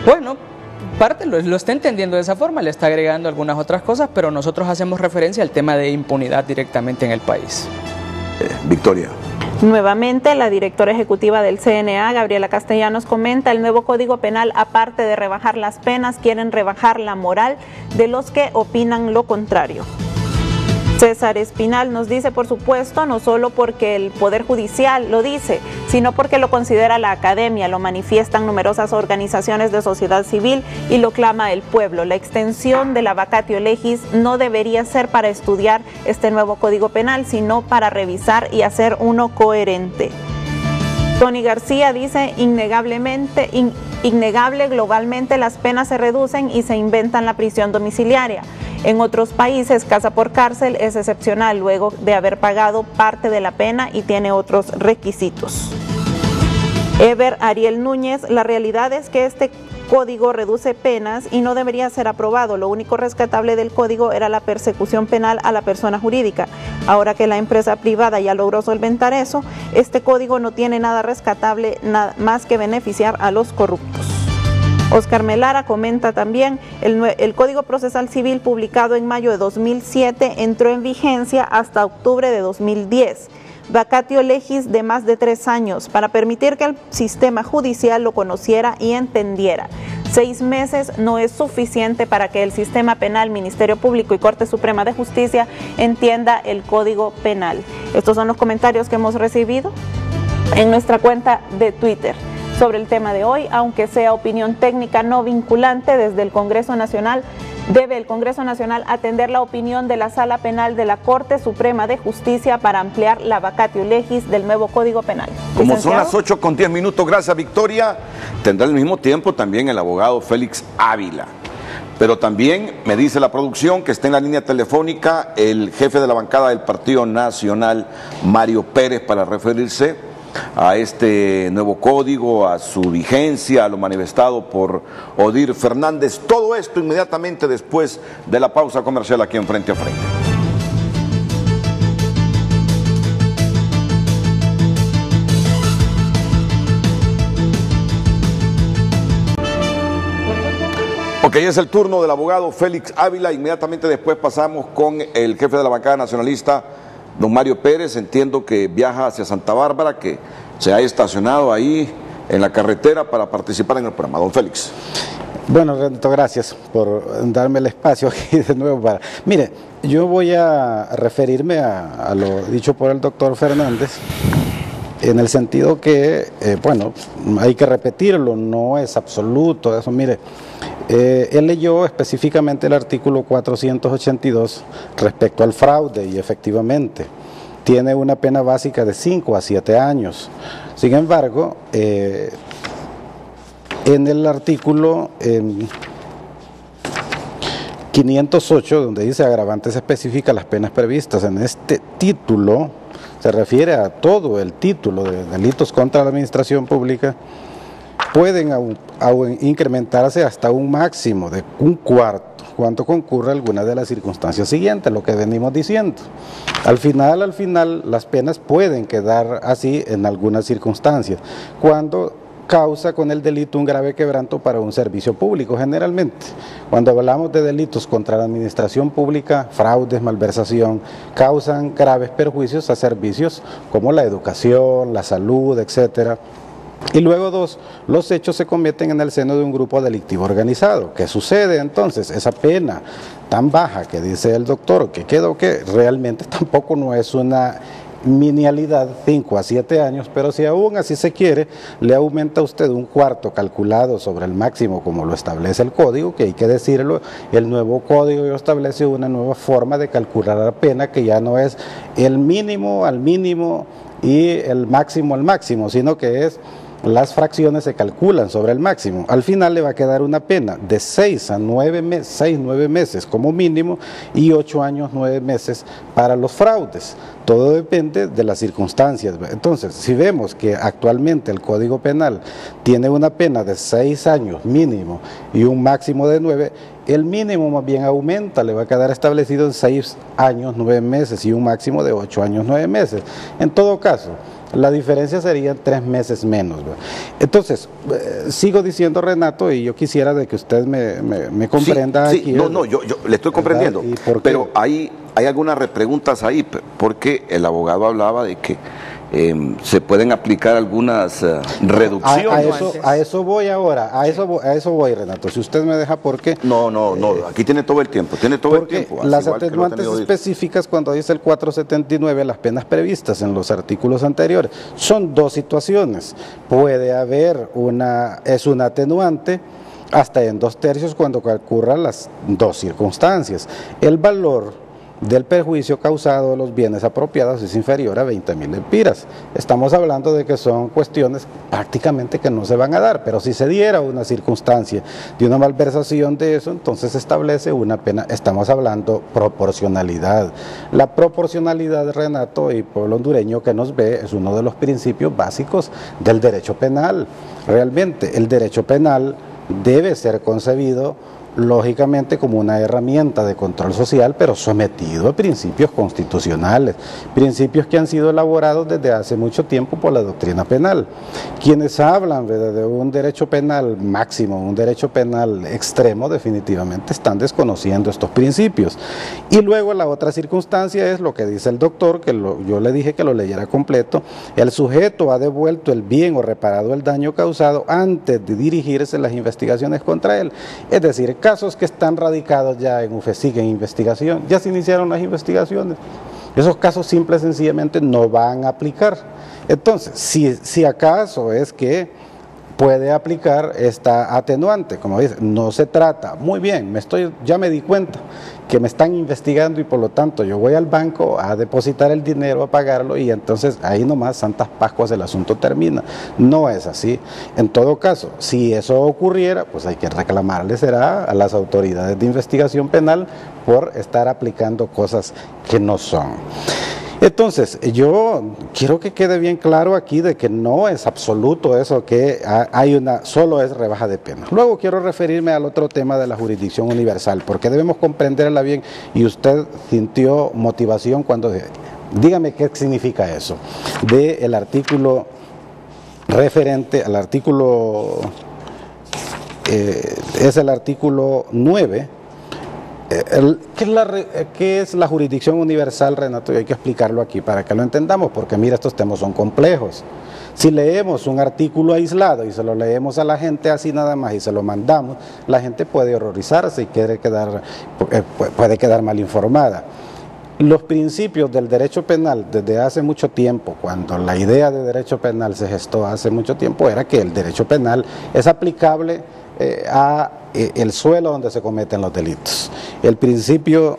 Bueno, parte lo está entendiendo de esa forma, le está agregando algunas otras cosas, pero nosotros hacemos referencia al tema de impunidad directamente en el país. Victoria. Nuevamente, la directora ejecutiva del CNA, Gabriela Castellanos, comenta: el nuevo Código Penal, aparte de rebajar las penas, quieren rebajar la moral de los que opinan lo contrario. César Espinal nos dice, por supuesto, no solo porque el Poder Judicial lo dice, sino porque lo considera la academia, lo manifiestan numerosas organizaciones de sociedad civil y lo clama el pueblo. La extensión de la vacatio legis no debería ser para estudiar este nuevo Código Penal, sino para revisar y hacer uno coherente. Tony García dice, innegable globalmente las penas se reducen y se inventan la prisión domiciliaria. En otros países, casa por cárcel es excepcional luego de haber pagado parte de la pena y tiene otros requisitos. Ever Ariel Núñez, la realidad es que este código reduce penas y no debería ser aprobado. Lo único rescatable del código era la persecución penal a la persona jurídica. Ahora que la empresa privada ya logró solventar eso, este código no tiene nada rescatable, nada más que beneficiar a los corruptos. Oscar Melara comenta también, el Código Procesal Civil publicado en mayo de 2007 entró en vigencia hasta octubre de 2010. Vacatio legis de más de 3 años para permitir que el sistema judicial lo conociera y entendiera. 6 meses no es suficiente para que el sistema penal, Ministerio Público y Corte Suprema de Justicia entienda el Código Penal. Estos son los comentarios que hemos recibido en nuestra cuenta de Twitter sobre el tema de hoy. Aunque sea opinión técnica no vinculante, desde el Congreso Nacional, debe el Congreso Nacional atender la opinión de la Sala Penal de la Corte Suprema de Justicia para ampliar la vacatio legis del nuevo Código Penal. Como son las 8:10, gracias Victoria, tendrá al mismo tiempo también el abogado Félix Ávila. Pero también me dice la producción que está en la línea telefónica el jefe de la bancada del Partido Nacional, Mario Pérez, para referirse a este nuevo código, a su vigencia, a lo manifestado por Odir Fernández. Todo esto inmediatamente después de la pausa comercial aquí en Frente a Frente. Ok, es el turno del abogado Félix Ávila. Inmediatamente después pasamos con el jefe de la bancada nacionalista, don Mario Pérez. Entiendo que viaja hacia Santa Bárbara, que se ha estacionado ahí en la carretera para participar en el programa. Don Félix. Bueno, Renato, gracias por darme el espacio aquí de nuevo. Mire, yo voy a referirme a lo dicho por el doctor Fernández, en el sentido que, bueno, hay que repetirlo, no es absoluto eso. Mire, él leyó específicamente el artículo 482 respecto al fraude y efectivamente tiene una pena básica de 5 a 7 años. Sin embargo, en el artículo 508, donde dice agravantes específicas, las penas previstas en este título, se refiere a todo el título de delitos contra la administración pública, pueden aún incrementarse hasta un máximo de 1/4 cuando concurra alguna de las circunstancias siguientes, lo que venimos diciendo. Al final, las penas pueden quedar así en algunas circunstancias, cuando causa con el delito un grave quebranto para un servicio público. Generalmente, cuando hablamos de delitos contra la administración pública, fraudes, malversación, causan graves perjuicios a servicios como la educación, la salud, etcétera. Y luego 2, los hechos se cometen en el seno de un grupo delictivo organizado. ¿Qué sucede entonces? Esa pena tan baja que dice el doctor, que quedó que realmente tampoco no es una minialidad, 5 a 7 años, pero si aún así se quiere, le aumenta a usted 1/4 calculado sobre el máximo como lo establece el código, que hay que decirlo, el nuevo código establece una nueva forma de calcular la pena, que ya no es el mínimo al mínimo y el máximo al máximo, sino que es las fracciones se calculan sobre el máximo. Al final le va a quedar una pena de 6 a 9 meses como mínimo y 8 años 9 meses para los fraudes. Todo depende de las circunstancias. Entonces, si vemos que actualmente el Código Penal tiene una pena de 6 años mínimo y un máximo de 9, el mínimo más bien aumenta, le va a quedar establecido en 6 años 9 meses y un máximo de 8 años 9 meses. En todo caso, la diferencia sería 3 meses menos. Entonces, sigo diciendo, Renato, y yo quisiera de que usted me comprenda sí, aquí. No, yo le estoy comprendiendo, pero hay algunas repreguntas ahí, porque el abogado hablaba de que se pueden aplicar algunas reducciones. A eso voy ahora, a eso voy, Renato, si usted me deja, porque... No, aquí tiene todo el tiempo, Las atenuantes específicas, cuando dice el 479, las penas previstas en los artículos anteriores, son dos situaciones. Puede haber es una atenuante hasta en 2/3 cuando ocurran las dos circunstancias. El valor del perjuicio causado de los bienes apropiados es inferior a 20.000 lempiras. Estamos hablando de que son cuestiones prácticamente que no se van a dar, pero si se diera una circunstancia de una malversación de eso, entonces se establece una pena. Estamos hablando proporcionalidad. La proporcionalidad, Renato, y pueblo hondureño que nos ve, es uno de los principios básicos del derecho penal. Realmente el derecho penal debe ser concebido lógicamente como una herramienta de control social, pero sometido a principios constitucionales, principios que han sido elaborados desde hace mucho tiempo por la doctrina penal. Quienes hablan de un derecho penal máximo, un derecho penal extremo, definitivamente están desconociendo estos principios. Y luego la otra circunstancia es lo que dice el doctor, que yo le dije que lo leyera completo: el sujeto ha devuelto el bien o reparado el daño causado antes de dirigirse las investigaciones contra él. Es decir, casos que están radicados ya en UFESIC, en investigación, ya se iniciaron las investigaciones. Esos casos simple y sencillamente no van a aplicar. Entonces, si acaso es que puede aplicar esta atenuante, como dice, no se trata, muy bien, ya me di cuenta que me están investigando y por lo tanto yo voy al banco a depositar el dinero, a pagarlo, y entonces ahí nomás Santas Pascuas el asunto termina. No es así. En todo caso, si eso ocurriera, pues hay que reclamarle será a las autoridades de investigación penal por estar aplicando cosas que no son. Entonces, yo quiero que quede bien claro aquí de que no es absoluto eso que solo es rebaja de pena. Luego quiero referirme al otro tema de la jurisdicción universal, porque debemos comprenderla bien, y usted sintió motivación cuando... Dígame qué significa eso, del artículo referente al artículo... es el artículo 9... ¿Qué es la jurisdicción universal, Renato? Y hay que explicarlo aquí para que lo entendamos, porque mira, estos temas son complejos. Si leemos un artículo aislado y se lo leemos a la gente así nada más y se lo mandamos, la gente puede horrorizarse y puede quedar mal informada. Los principios del derecho penal desde hace mucho tiempo, cuando la idea de derecho penal se gestó hace mucho tiempo, era que el derecho penal es aplicable a el suelo donde se cometen los delitos. El principio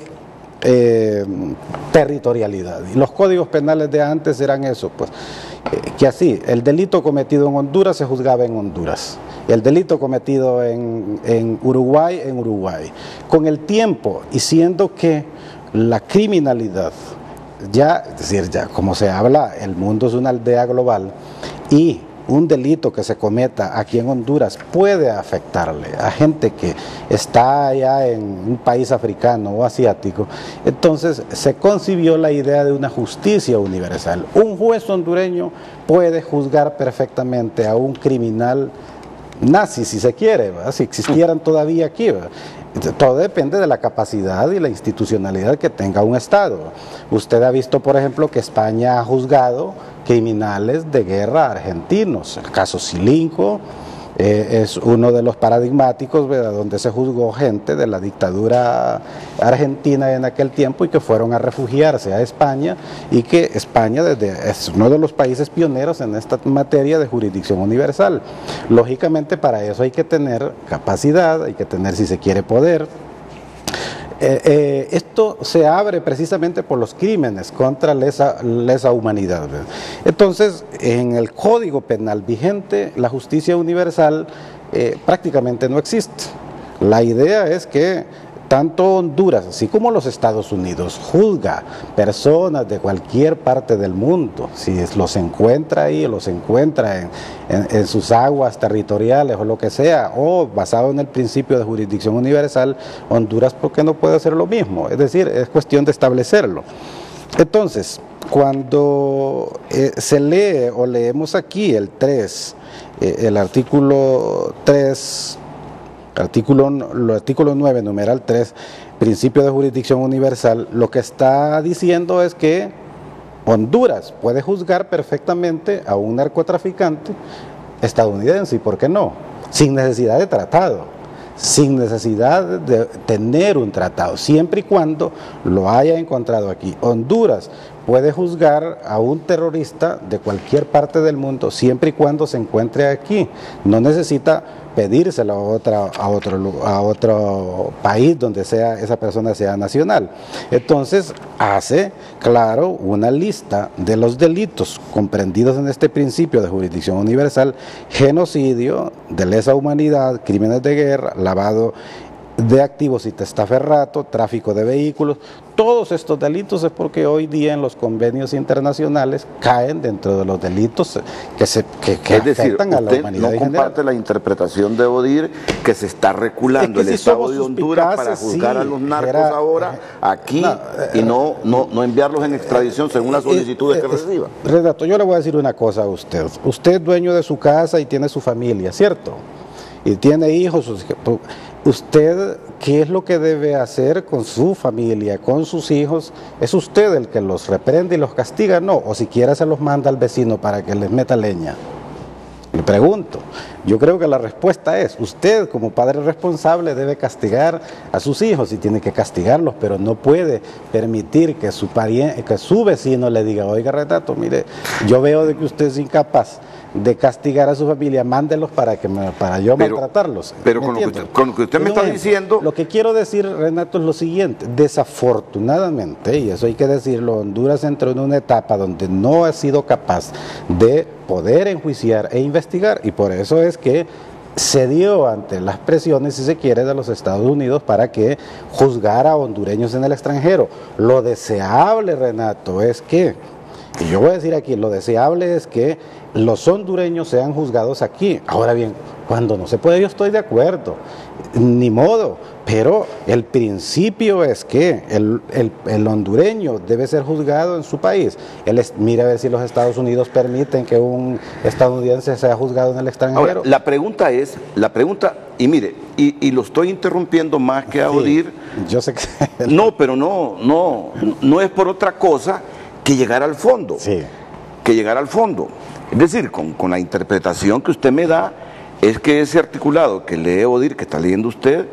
territorialidad. Y los códigos penales de antes eran eso, pues, que así, el delito cometido en Honduras se juzgaba en Honduras. El delito cometido en Uruguay, en Uruguay. Con el tiempo, y siendo que la criminalidad, es decir, ya como se habla, el mundo es una aldea global, y un delito que se cometa aquí en Honduras puede afectarle a gente que está allá en un país africano o asiático, entonces se concibió la idea de una justicia universal. Un juez hondureño puede juzgar perfectamente a un criminal nazi, si se quiere, ¿verdad? Si existieran todavía aquí, ¿verdad? Todo depende de la capacidad y la institucionalidad que tenga un Estado. Usted ha visto, por ejemplo, que España ha juzgado criminales de guerra argentinos. El caso Silinco es uno de los paradigmáticos, ¿verdad?, donde se juzgó gente de la dictadura argentina en aquel tiempo y que fueron a refugiarse a España, y que España es uno de los países pioneros en esta materia de jurisdicción universal. Lógicamente, para eso hay que tener capacidad, hay que tener, si se quiere, poder. Esto se abre precisamente por los crímenes contra lesa humanidad, ¿verdad? Entonces, en el Código Penal vigente, la justicia universal prácticamente no existe. La idea es que tanto Honduras, así como los Estados Unidos, juzga personas de cualquier parte del mundo, si los encuentra ahí, los encuentra en sus aguas territoriales o lo que sea, o basado en el principio de jurisdicción universal, Honduras, ¿por qué no puede hacer lo mismo? Es decir, es cuestión de establecerlo. Entonces, cuando se lee o leemos aquí el 3, el artículo 3, artículo 9, numeral 3, principio de jurisdicción universal, lo que está diciendo es que Honduras puede juzgar perfectamente a un narcotraficante estadounidense, ¿y por qué no? Sin necesidad de tratado, sin necesidad de tener un tratado, siempre y cuando lo haya encontrado aquí. Honduras puede juzgar a un terrorista de cualquier parte del mundo siempre y cuando se encuentre aquí. No necesita pedírselo a otro país donde esa persona sea nacional. Entonces hace, claro, una lista de los delitos comprendidos en este principio de jurisdicción universal: genocidio, de lesa humanidad, crímenes de guerra, lavado de activos y testaferrato, tráfico de vehículos. Todos estos delitos es porque hoy día en los convenios internacionales caen dentro de los delitos que afectan a la humanidad en general. No comparte la interpretación de Odir que se está reculando el Estado de Honduras para juzgar a los narcos ahora aquí y no enviarlos en extradición según las solicitudes que reciba. Renato, yo le voy a decir una cosa a usted. Usted es dueño de su casa y tiene su familia, ¿cierto? Y tiene hijos. Usted, ¿qué es lo que debe hacer con su familia, con sus hijos? ¿Es usted el que los reprende y los castiga? No, o siquiera se los manda al vecino para que les meta leña. Le pregunto, yo creo que la respuesta es: usted como padre responsable debe castigar a sus hijos y tiene que castigarlos, pero no puede permitir que su vecino le diga: oiga, Renato, mire, yo veo de que usted es incapaz de castigar a su familia, mándelos para yo maltratarlos. Pero con lo que usted me está diciendo... Lo que quiero decir, Renato, es lo siguiente: desafortunadamente, y eso hay que decirlo, Honduras entró en una etapa donde no ha sido capaz de poder enjuiciar e investigar, y por eso es que cedió ante las presiones, si se quiere, de los Estados Unidos para que juzgara a hondureños en el extranjero. Lo deseable, Renato, es que, y yo voy a decir aquí, lo deseable es que los hondureños sean juzgados aquí. Ahora bien, cuando no se puede, yo estoy de acuerdo, ni modo, pero el principio es que el hondureño debe ser juzgado en su país. Mira a ver si los Estados Unidos permiten que un estadounidense sea juzgado en el extranjero. Ahora, la pregunta, y mire, y lo estoy interrumpiendo más que a Odir. Yo sé que... No, pero no es por otra cosa que llegar al fondo. Sí. Que llegar al fondo. Es decir, con la interpretación que usted me da, es que ese articulado que lee Odir, que está leyendo usted,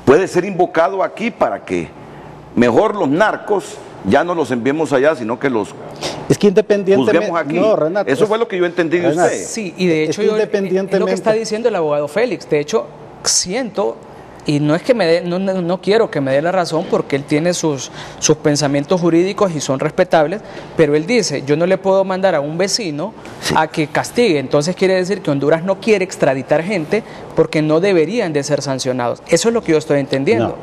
puede ser invocado aquí para que mejor los narcos ya no los enviemos allá, sino que los juzguemos aquí. No, Renato, eso fue lo que yo entendí de usted. Sí, y de hecho es lo que está diciendo el abogado Félix. De hecho, siento... Y no es que no quiero que me dé la razón, porque él tiene sus pensamientos jurídicos y son respetables, pero él dice: yo no le puedo mandar a un vecino a que castigue. Entonces quiere decir que Honduras no quiere extraditar gente porque no deberían de ser sancionados. Eso es lo que yo estoy entendiendo.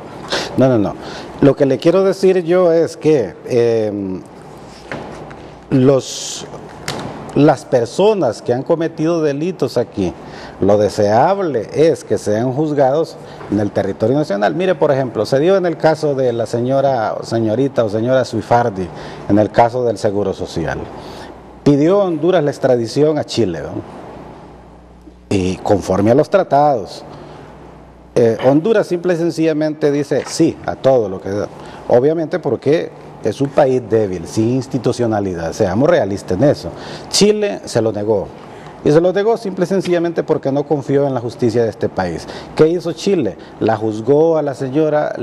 No. Lo que le quiero decir yo es que las personas que han cometido delitos aquí, lo deseable es que sean juzgados en el territorio nacional. Mire, por ejemplo, se dio en el caso de la señora Suifardi, en el caso del Seguro Social. Pidió Honduras la extradición a Chile, ¿no? Y conforme a los tratados, Honduras simple y sencillamente dice sí a todo lo que da. Obviamente porque es un país débil, sin institucionalidad, seamos realistas en eso. Chile se lo negó. Y se lo negó simple y sencillamente porque no confió en la justicia de este país. ¿Qué hizo Chile? La juzgó a la señora,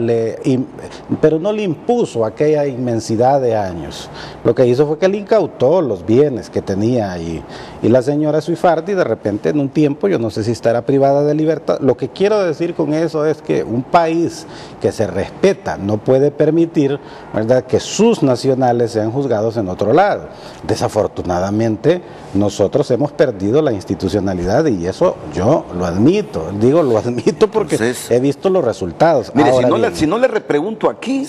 pero no le impuso aquella inmensidad de años. Lo que hizo fue que le incautó los bienes que tenía ahí. Y la señora Suifardi, de repente, en un tiempo, yo no sé si estará privada de libertad. Lo que quiero decir con eso es que un país que se respeta no puede permitir, ¿verdad?, que sus nacionales sean juzgados en otro lado. Desafortunadamente, nosotros hemos perdido la institucionalidad, y eso yo lo admito, lo admito porque entonces, he visto los resultados. Mire, si no le repregunto aquí,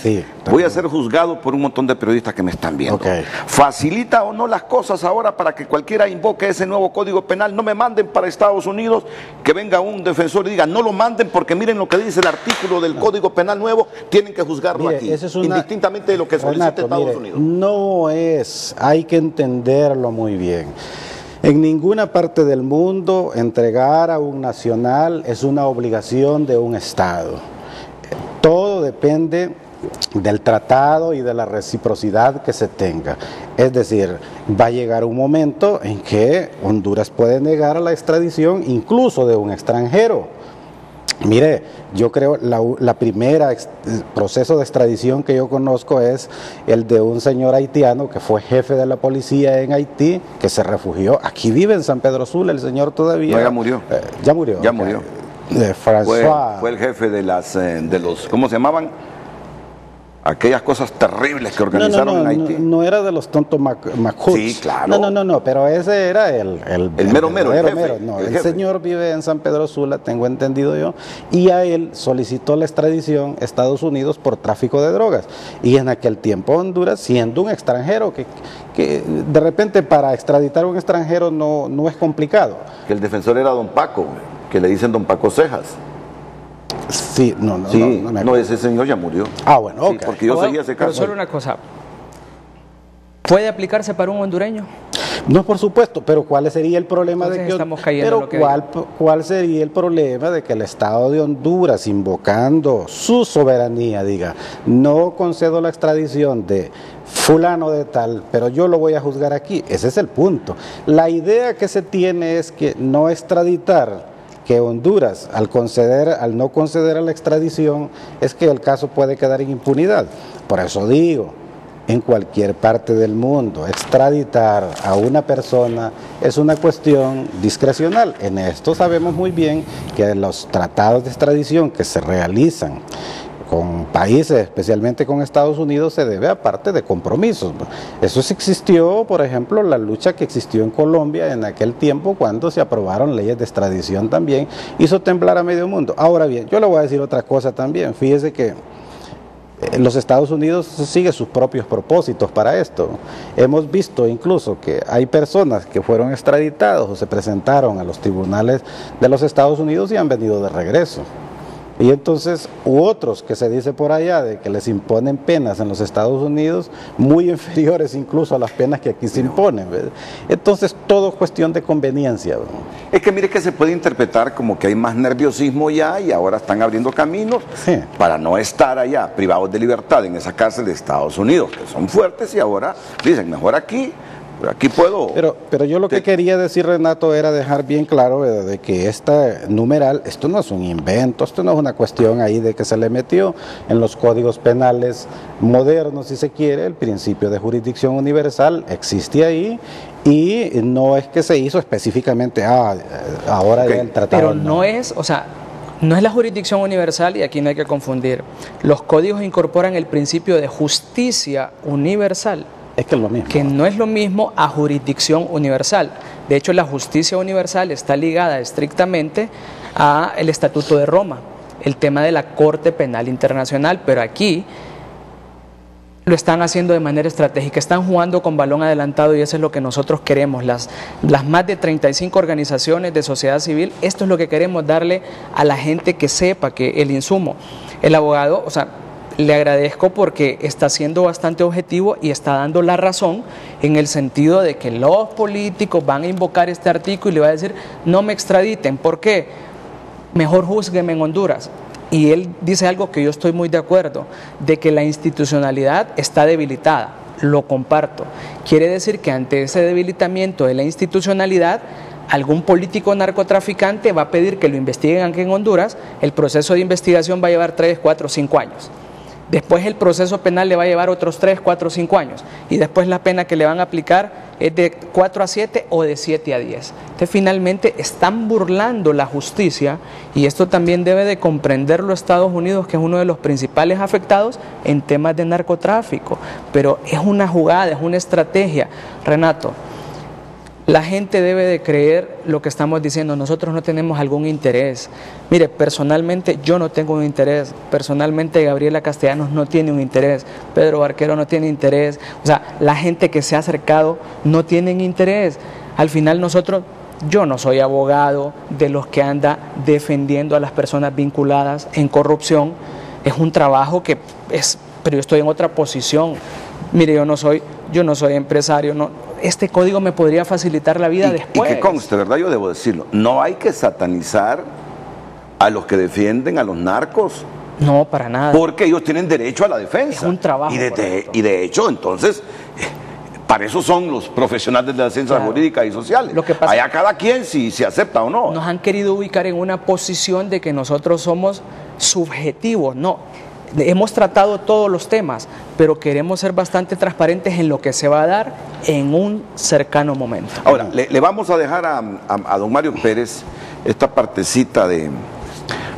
voy a ser juzgado por un montón de periodistas que me están viendo. Okay. ¿Facilita o no las cosas ahora para que cualquiera invoque ese nuevo Código Penal? No me manden para Estados Unidos, que venga un defensor y diga: no lo manden porque miren lo que dice el artículo del Código Penal nuevo, tienen que juzgarlo aquí, indistintamente de lo que solicite Estados Unidos. No es, hay que entenderlo muy bien. En ninguna parte del mundo entregar a un nacional es una obligación de un Estado. Todo depende del tratado y de la reciprocidad que se tenga. Es decir, va a llegar un momento en que Honduras puede negar la extradición incluso de un extranjero. Mire, yo creo la primera proceso de extradición que yo conozco es el de un señor haitiano que fue jefe de la policía en Haití, que se refugió. Aquí vive en San Pedro Sula, el señor todavía. No, ya murió. Ya murió. Ya murió. Fue el jefe de los, ¿cómo se llamaban? Aquellas cosas terribles que organizaron en Haití. No era de los tontos macuts. Sí, claro. No, pero ese era el mero mero, el jefe. No, el señor vive en San Pedro Sula, tengo entendido yo, y a él solicitó la extradición a Estados Unidos por tráfico de drogas. Y en aquel tiempo Honduras, siendo un extranjero, que de repente para extraditar a un extranjero no es complicado. Que el defensor era don Paco, que le dicen don Paco Cejas. Sí, no, ese señor ya murió. Ah, bueno, sí, porque yo seguía ese caso. Pero solo una cosa, ¿puede aplicarse para un hondureño? No, por supuesto, pero ¿cuál sería el problema Entonces de que estamos cayendo ¿cuál sería el problema de que el Estado de Honduras, invocando su soberanía, diga, no concedo la extradición de fulano de tal, pero yo lo voy a juzgar aquí? Ese es el punto. La idea que se tiene es que no extraditar, que Honduras, al no conceder la extradición, es que el caso puede quedar en impunidad. Por eso digo, en cualquier parte del mundo, extraditar a una persona es una cuestión discrecional. En esto sabemos muy bien que los tratados de extradición que se realizan con países, especialmente con Estados Unidos, se debe a parte de compromisos. Eso sí existió, por ejemplo, la lucha que existió en Colombia en aquel tiempo cuando se aprobaron leyes de extradición también, hizo temblar a medio mundo. Ahora bien, yo le voy a decir otra cosa también, fíjese que los Estados Unidos siguen sus propios propósitos para esto. Hemos visto incluso que hay personas que fueron extraditados o se presentaron a los tribunales de los Estados Unidos y han venido de regreso. Y entonces, otros que se dice por allá de que les imponen penas en los Estados Unidos muy inferiores incluso a las penas que aquí se imponen, ¿verdad? Entonces, todo es cuestión de conveniencia, ¿verdad? Es que mire que se puede interpretar como que hay más nerviosismo ya y ahora están abriendo caminos para no estar allá privados de libertad en esa cárcel de Estados Unidos, que son fuertes y ahora dicen, mejor aquí puedo. Pero yo lo que quería decir, Renato, era dejar bien claro, ¿verdad?, de que esta numeral, esto no es un invento, esto no es una cuestión ahí de que se le metió en los códigos penales modernos, si se quiere, el principio de jurisdicción universal existe ahí y no es que se hizo específicamente, ahora ya el tratado. Pero no es, o sea, no es la jurisdicción universal y aquí no hay que confundir. Los códigos incorporan el principio de justicia universal. Es que es lo mismo. Que no es lo mismo a jurisdicción universal. De hecho, la justicia universal está ligada estrictamente al Estatuto de Roma, el tema de la Corte Penal Internacional, pero aquí lo están haciendo de manera estratégica, están jugando con balón adelantado y eso es lo que nosotros queremos. Las más de 35 organizaciones de sociedad civil, esto es lo que queremos darle a la gente que sepa que el insumo, el abogado, o sea, le agradezco porque está siendo bastante objetivo y está dando la razón en el sentido de que los políticos van a invocar este artículo y le va a decir, no me extraditen, ¿por qué? Mejor júzguenme en Honduras. Y él dice algo que yo estoy muy de acuerdo, de que la institucionalidad está debilitada, lo comparto. Quiere decir que ante ese debilitamiento de la institucionalidad, algún político narcotraficante va a pedir que lo investiguen aquí en Honduras, el proceso de investigación va a llevar 3, 4, 5 años. Después el proceso penal le va a llevar otros 3, 4, 5 años. Y después la pena que le van a aplicar es de 4 a 7 o de 7 a 10. Entonces finalmente están burlando la justicia y esto también debe de comprenderlo Estados Unidos, que es uno de los principales afectados en temas de narcotráfico. Pero es una jugada, es una estrategia. Renato, la gente debe de creer lo que estamos diciendo, nosotros no tenemos algún interés. Mire, personalmente yo no tengo un interés, personalmente Gabriela Castellanos no tiene un interés, Pedro Barquero no tiene interés, o sea, la gente que se ha acercado no tienen interés. Al final yo no soy abogado de los que anda defendiendo a las personas vinculadas en corrupción, es un trabajo que es, pero yo estoy en otra posición. Mire, yo no soy empresario, no. Este código me podría facilitar la vida después. Y que conste, ¿verdad? Yo debo decirlo, no hay que satanizar a los que defienden a los narcos No, para nada. Porque ellos tienen derecho a la defensa. Es un trabajo. Y de hecho, entonces, para eso son los profesionales de las ciencias jurídicas y sociales. Lo que pasa, allá cada quien si se acepta o no. Nos han querido ubicar en una posición de que nosotros somos subjetivos. No, hemos tratado todos los temas, pero queremos ser bastante transparentes en lo que se va a dar en un cercano momento. Ahora, le vamos a dejar a don Mario Pérez esta partecita de...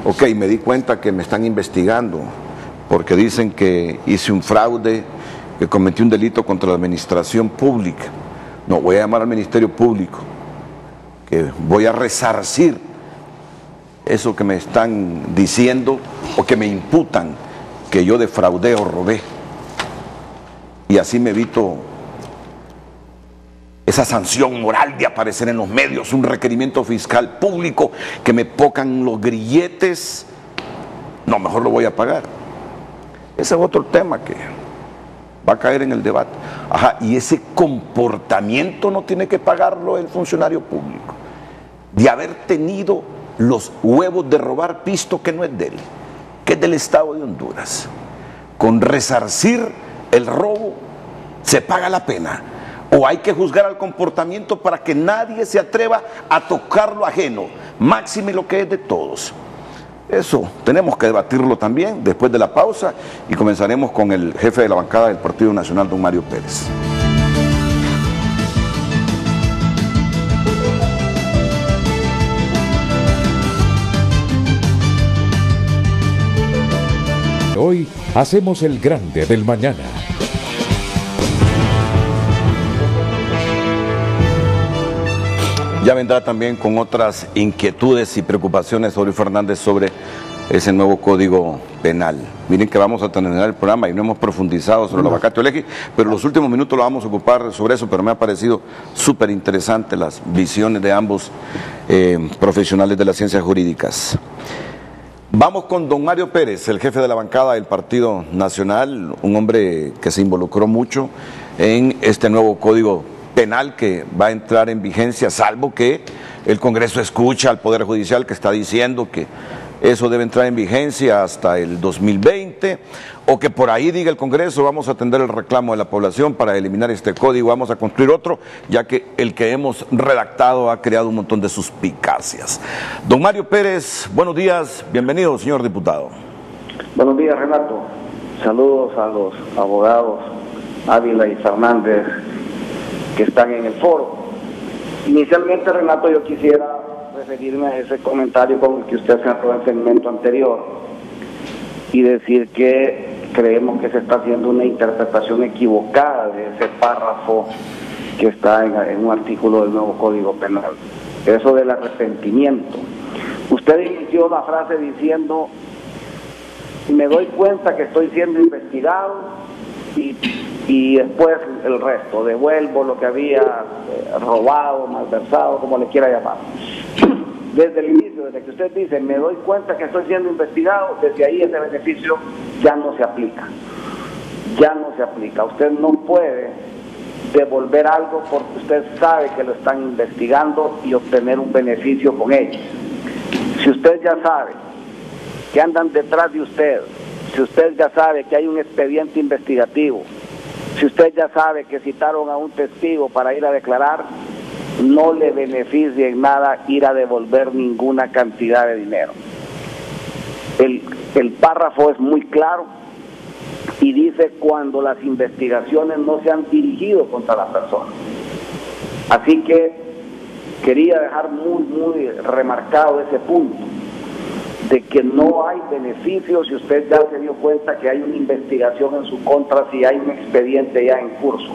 Ok, me di cuenta que me están investigando porque dicen que hice un fraude, que cometí un delito contra la administración pública. No, voy a llamar al Ministerio Público, que voy a resarcir eso que me están diciendo o que me imputan que yo defraudé o robé. Y así me evito esa sanción moral de aparecer en los medios, un requerimiento fiscal público, que me pongan los grilletes. No, mejor lo voy a pagar. Ese es otro tema que va a caer en el debate. Ajá, y ese comportamiento no tiene que pagarlo el funcionario público, de haber tenido los huevos de robar pisto que no es de él, que es del Estado de Honduras. Con resarcir el robo se paga la pena, o hay que juzgar al comportamiento para que nadie se atreva a tocar lo ajeno, máxime lo que es de todos. Eso tenemos que debatirlo también después de la pausa, y comenzaremos con el jefe de la bancada del Partido Nacional, don Mario Pérez. Hoy hacemos el grande del mañana. Ya vendrá también con otras inquietudes y preocupaciones sobre Fernández sobre ese nuevo Código Penal. Miren que vamos a terminar el programa y no hemos profundizado sobre la vacatio legis, pero los últimos minutos lo vamos a ocupar sobre eso, pero me ha parecido súper interesante las visiones de ambos profesionales de las ciencias jurídicas. Vamos con don Mario Pérez, el jefe de la bancada del Partido Nacional, un hombre que se involucró mucho en este nuevo Código Penal que va a entrar en vigencia, salvo que el Congreso escucha al Poder Judicial, que está diciendo que eso debe entrar en vigencia hasta el 2020, o que por ahí diga el Congreso, vamos a atender el reclamo de la población para eliminar este código, vamos a construir otro, ya que el que hemos redactado ha creado un montón de suspicacias. Don Mario Pérez, buenos días, bienvenido, señor diputado. Buenos días, Renato. Saludos a los abogados Ávila y Fernández que están en el foro. Inicialmente, Renato, yo quisiera referirme a ese comentario con el que usted cerró el segmento anterior y decir que creemos que se está haciendo una interpretación equivocada de ese párrafo que está en un artículo del nuevo Código Penal, eso del arrepentimiento. Usted inició la frase diciendo: me doy cuenta que estoy siendo investigado y después el resto, devuelvo lo que había robado, malversado, como le quiera llamar. Desde el inicio, desde que usted dice me doy cuenta que estoy siendo investigado, desde ahí ese beneficio ya no se aplica. Ya no se aplica. Usted no puede devolver algo porque usted sabe que lo están investigando y obtener un beneficio con ello. Si usted ya sabe que andan detrás de usted, si usted ya sabe que hay un expediente investigativo, si usted ya sabe que citaron a un testigo para ir a declarar, no le beneficia en nada ir a devolver ninguna cantidad de dinero. El párrafo es muy claro y dice cuando las investigaciones no se han dirigido contra la persona. Así que quería dejar muy remarcado ese punto, de que no hay beneficio si usted ya se dio cuenta que hay una investigación en su contra, si hay un expediente ya en curso.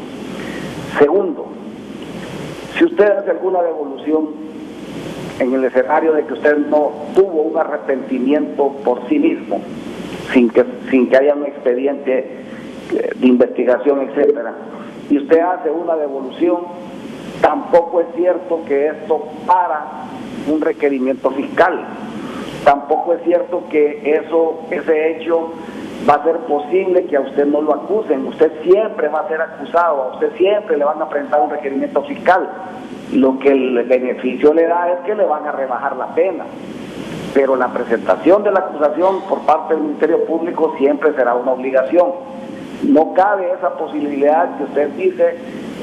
Segundo, si usted hace alguna devolución en el escenario de que usted no tuvo un arrepentimiento por sí mismo, sin que haya un expediente de investigación, etcétera, y usted hace una devolución, tampoco es cierto que esto para un requerimiento fiscal. Tampoco es cierto que ese hecho va a ser posible que a usted no lo acusen. Usted siempre va a ser acusado, a usted siempre le van a presentar un requerimiento fiscal. Lo que el beneficio le da es que le van a rebajar la pena. pero la presentación de la acusación por parte del Ministerio Público siempre será una obligación. No cabe esa posibilidad que usted dice,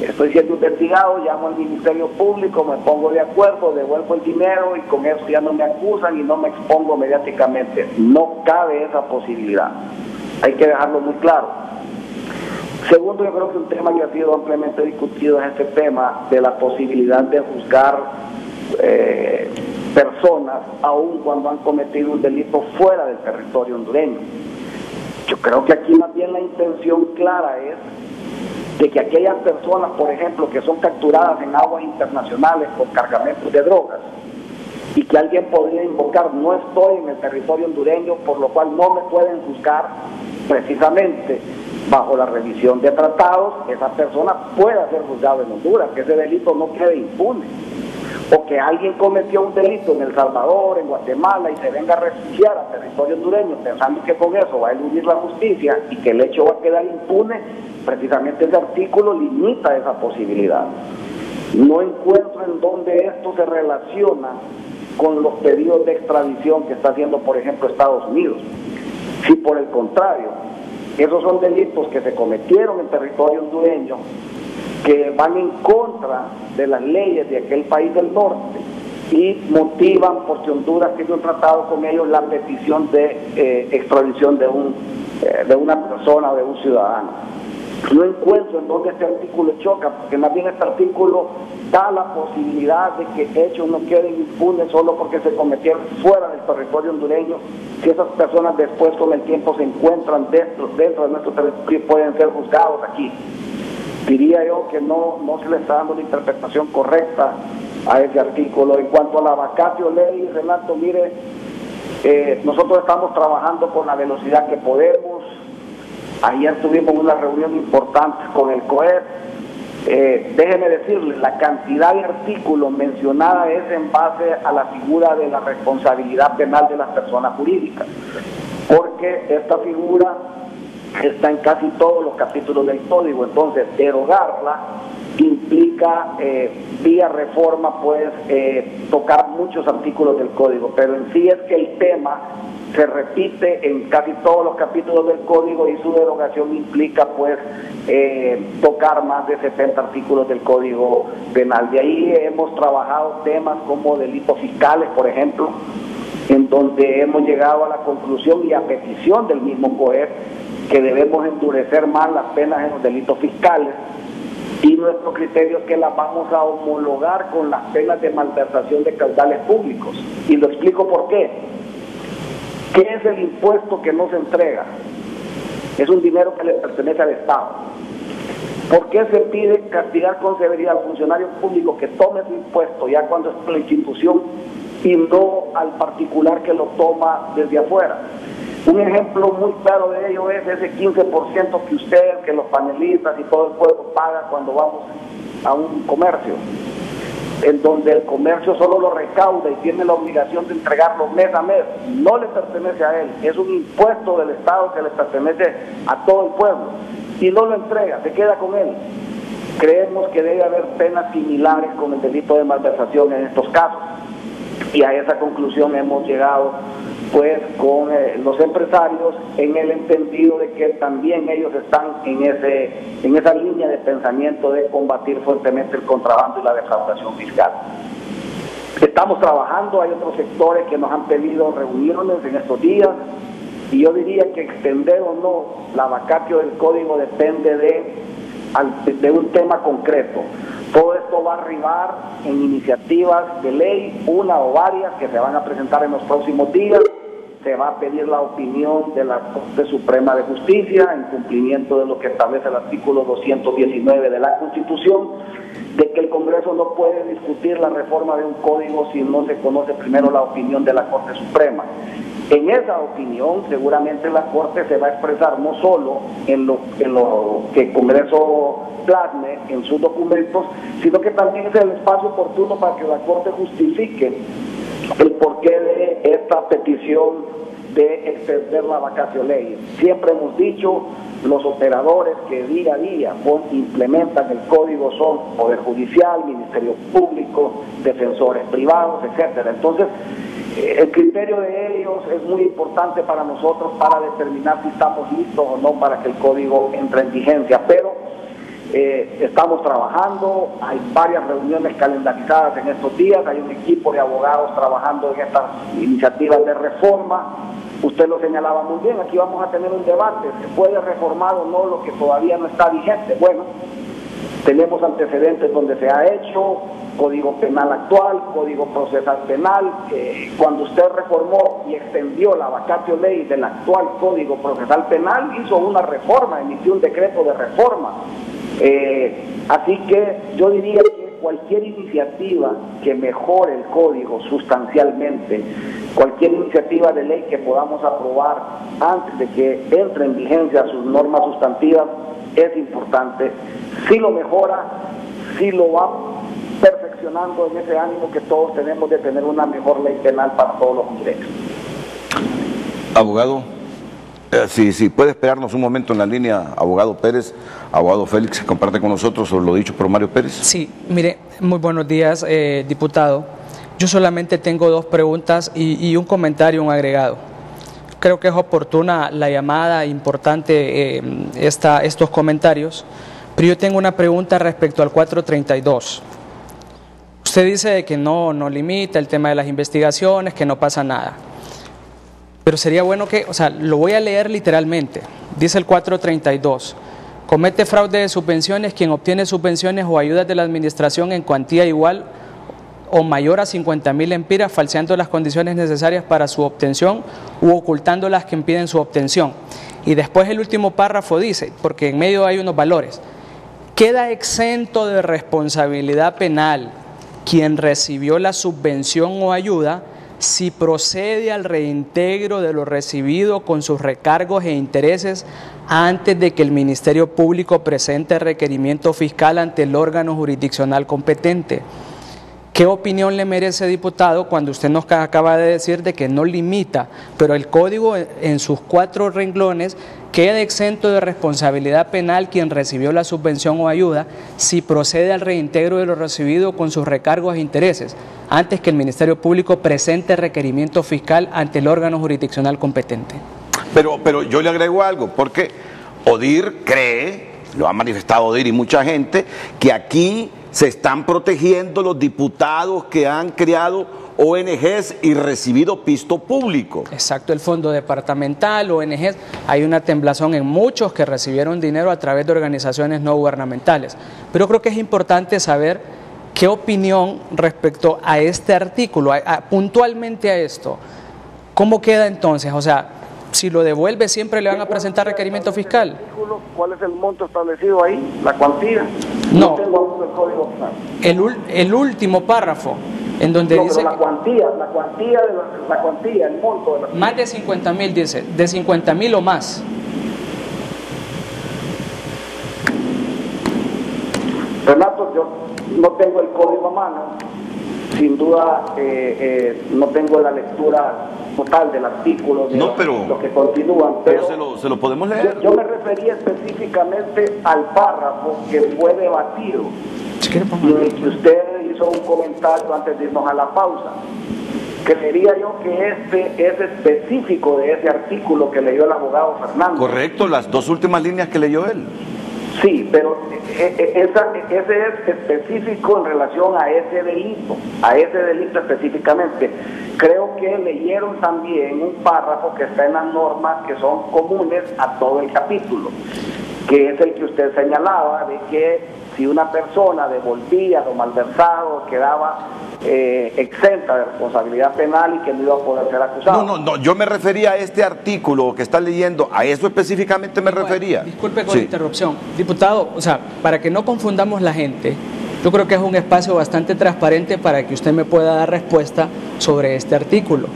estoy siendo investigado, llamo al Ministerio Público, me pongo de acuerdo, devuelvo el dinero y con eso ya no me acusan y no me expongo mediáticamente. No cabe esa posibilidad. Hay que dejarlo muy claro. Segundo, yo creo que un tema que ha sido ampliamente discutido es este tema de la posibilidad de juzgar personas aun cuando han cometido un delito fuera del territorio hondureño. Yo creo que aquí más bien la intención clara es de que aquellas personas, por ejemplo, que son capturadas en aguas internacionales con cargamentos de drogas y que alguien podría invocar, no estoy en el territorio hondureño, por lo cual no me pueden juzgar, precisamente bajo la revisión de tratados, esa persona pueda ser juzgada en Honduras, que ese delito no quede impune. O que alguien cometió un delito en El Salvador, en Guatemala, y se venga a refugiar al territorio hondureño pensando que con eso va a eludir la justicia y que el hecho va a quedar impune, precisamente ese artículo limita esa posibilidad. No encuentro en dónde esto se relaciona con los pedidos de extradición que está haciendo, por ejemplo, Estados Unidos. Si por el contrario, esos son delitos que se cometieron en territorio hondureño, que van en contra de las leyes de aquel país del norte y motivan, porque Honduras tiene un tratado con ellos, la petición de extradición de una persona o de un ciudadano. No encuentro en dónde este artículo choca, porque más bien este artículo da la posibilidad de que hechos no queden impunes solo porque se cometieron fuera del territorio hondureño, si esas personas después con el tiempo se encuentran dentro de nuestro territorio y pueden ser juzgados aquí. Diría yo que no se le está dando la interpretación correcta a ese artículo. En cuanto a la vacatio ley, Renato, mire, nosotros estamos trabajando con la velocidad que podemos. Ayer tuvimos una reunión importante con el COEP. Déjeme decirle, la cantidad de artículos mencionada es en base a la figura de la responsabilidad penal de las personas jurídicas, porque esta figura está en casi todos los capítulos del código. Entonces derogarla implica vía reforma pues tocar muchos artículos del código, pero en sí es que el tema se repite en casi todos los capítulos del código y su derogación implica pues tocar más de 70 artículos del código penal. De ahí hemos trabajado temas como delitos fiscales, por ejemplo, en donde hemos llegado a la conclusión y a petición del mismo COEP que debemos endurecer más las penas en los delitos fiscales, y nuestro criterio es que las vamos a homologar con las penas de malversación de caudales públicos. Y lo explico por qué. ¿Qué es el impuesto que no se entrega? Es un dinero que le pertenece al Estado. ¿Por qué se pide castigar con severidad al funcionario público que tome su impuesto ya cuando es la institución y no al particular que lo toma desde afuera? Un ejemplo muy claro de ello es ese 15% que usted, que los panelistas y todo el pueblo paga cuando vamos a un comercio, en donde el comercio solo lo recauda y tiene la obligación de entregarlo mes a mes. No le pertenece a él, es un impuesto del Estado que le pertenece a todo el pueblo, y no lo entrega, se queda con él. Creemos que debe haber penas similares con el delito de malversación en estos casos, y a esa conclusión hemos llegado pues con los empresarios, en el entendido de que también ellos están en esa línea de pensamiento de combatir fuertemente el contrabando y la defraudación fiscal. Estamos trabajando, hay otros sectores que nos han pedido reuniones en estos días, y yo diría que extender o no la vacatio del código depende de un tema concreto. Todo esto va a arribar en iniciativas de ley, una o varias, que se van a presentar en los próximos días. Se va a pedir la opinión de la Corte Suprema de Justicia en cumplimiento de lo que establece el artículo 219 de la Constitución, de que el Congreso no puede discutir la reforma de un código si no se conoce primero la opinión de la Corte Suprema. En esa opinión seguramente la Corte se va a expresar no solo en lo que el Congreso plasme en sus documentos, sino que también es el espacio oportuno para que la Corte justifique el porqué de esta petición de extender la vacatio ley. Siempre hemos dicho, los operadores que día a día implementan el código son Poder Judicial, Ministerio Público, defensores privados, etcétera. Entonces, El criterio de ellos es muy importante para nosotros para determinar si estamos listos o no para que el código entre en vigencia, pero estamos trabajando, hay varias reuniones calendarizadas en estos días, hay un equipo de abogados trabajando en estas iniciativas de reforma. Usted lo señalaba muy bien, aquí vamos a tener un debate, ¿se puede reformar o no lo que todavía no está vigente? Bueno, tenemos antecedentes donde se ha hecho, Código Penal actual, Código Procesal Penal. Cuando usted reformó y extendió la vacatio ley del actual Código Procesal Penal, hizo una reforma, emitió un decreto de reforma. Así que yo diría que cualquier iniciativa que mejore el código sustancialmente, cualquier iniciativa de ley que podamos aprobar antes de que entre en vigencia sus normas sustantivas es importante. Si lo mejora, si lo va perfeccionando en ese ánimo que todos tenemos de tener una mejor ley penal para todos los hondureños. Abogado, si puede esperarnos un momento en la línea, abogado Pérez, abogado Félix, comparte con nosotros sobre lo dicho por Mario Pérez. Sí, mire, muy buenos días, diputado. Yo solamente tengo dos preguntas y un comentario, un agregado. Creo que es oportuna la llamada, importante estos comentarios, pero yo tengo una pregunta respecto al 432. Usted dice que no limita el tema de las investigaciones, que no pasa nada. Pero sería bueno que, lo voy a leer literalmente. Dice el 432. Comete fraude de subvenciones quien obtiene subvenciones o ayudas de la administración en cuantía igual o mayor a 50.000 lempiras, falseando las condiciones necesarias para su obtención u ocultando las que impiden su obtención. Y después el último párrafo dice, porque en medio hay unos valores, queda exento de responsabilidad penal quien recibió la subvención o ayuda si procede al reintegro de lo recibido con sus recargos e intereses antes de que el Ministerio Público presente requerimiento fiscal ante el órgano jurisdiccional competente. ¿Qué opinión le merece, diputado, cuando usted nos acaba de decir de que no limita, pero el código en sus 4 renglones queda exento de responsabilidad penal quien recibió la subvención o ayuda si procede al reintegro de lo recibido con sus recargos e intereses, antes que el Ministerio Público presente requerimiento fiscal ante el órgano jurisdiccional competente? Pero yo le agrego algo, porque ODIR cree, lo ha manifestado ODIR y mucha gente, que aquí se están protegiendo los diputados que han creado ONGs y recibido pisto público. Exacto, el fondo departamental, ONGs, hay una temblazón en muchos que recibieron dinero a través de organizaciones no gubernamentales. Pero creo que es importante saber qué opinión respecto a este artículo, puntualmente a esto. ¿Cómo queda entonces? O sea, si lo devuelve, ¿siempre le van a presentar requerimiento fiscal? ¿Cuál es el monto establecido ahí? ¿La cuantía? No. Tengo aún el código penal. El último párrafo, en donde dice... la cuantía, el monto de la... Más de 50.000, dice, de 50.000 o más. Renato, yo no tengo el código a mano, sin duda no tengo la lectura total del artículo de lo que continúan, pero se lo podemos leer. Yo me refería específicamente al párrafo que fue debatido y en el que usted hizo un comentario antes de irnos a la pausa. Creería yo que este es específico de ese artículo que leyó el abogado Fernández. Correcto, las 2 últimas líneas que leyó él. Sí, pero ese es específico en relación a ese delito específicamente. Creo que leyeron también un párrafo que está en las normas que son comunes a todo el capítulo, que es el que usted señalaba, de que si una persona devolvía lo malversado quedaba exenta de responsabilidad penal y que no iba a poder ser acusado. No, yo me refería a este artículo que está leyendo, a eso específicamente me refería. Disculpe con la interrupción. Diputado, para que no confundamos la gente, yo creo que es un espacio bastante transparente para que usted me pueda dar respuesta sobre este artículo.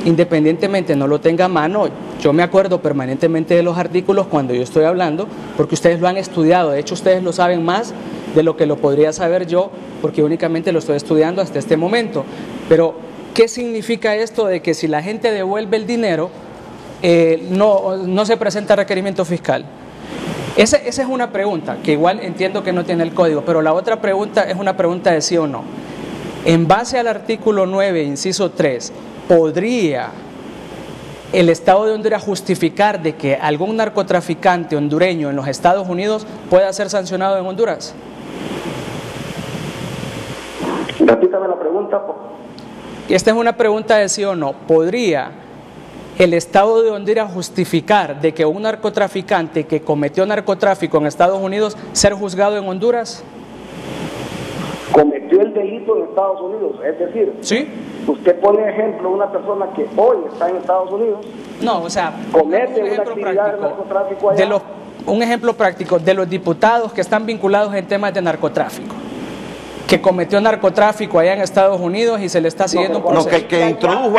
Independientemente no lo tenga a mano, yo me acuerdo permanentemente de los artículos cuando yo estoy hablando, porque ustedes lo han estudiado, de hecho ustedes lo saben más de lo que lo podría saber yo, porque únicamente lo estoy estudiando hasta este momento. Pero, ¿qué significa esto de que si la gente devuelve el dinero, no se presenta requerimiento fiscal? Esa es una pregunta, que igual entiendo que no tiene el código, pero la otra pregunta es una pregunta de sí o no. En base al artículo 9, inciso 3, ¿podría el Estado de Honduras justificar de que algún narcotraficante hondureño en los Estados Unidos pueda ser sancionado en Honduras? Repítame la pregunta. Esta es una pregunta de sí o no. ¿Podría el Estado de Honduras justificar de que un narcotraficante que cometió narcotráfico en Estados Unidos ser juzgado en Honduras? Cometió el delito en Estados Unidos, es decir, ¿sí? Usted pone ejemplo una persona que hoy está en Estados Unidos, no, o sea, comete una actividad de narcotráfico allá. Un ejemplo práctico de los diputados que están vinculados en temas de narcotráfico, que cometió narcotráfico allá en Estados Unidos y se le está siguiendo un proceso. No, que introdujo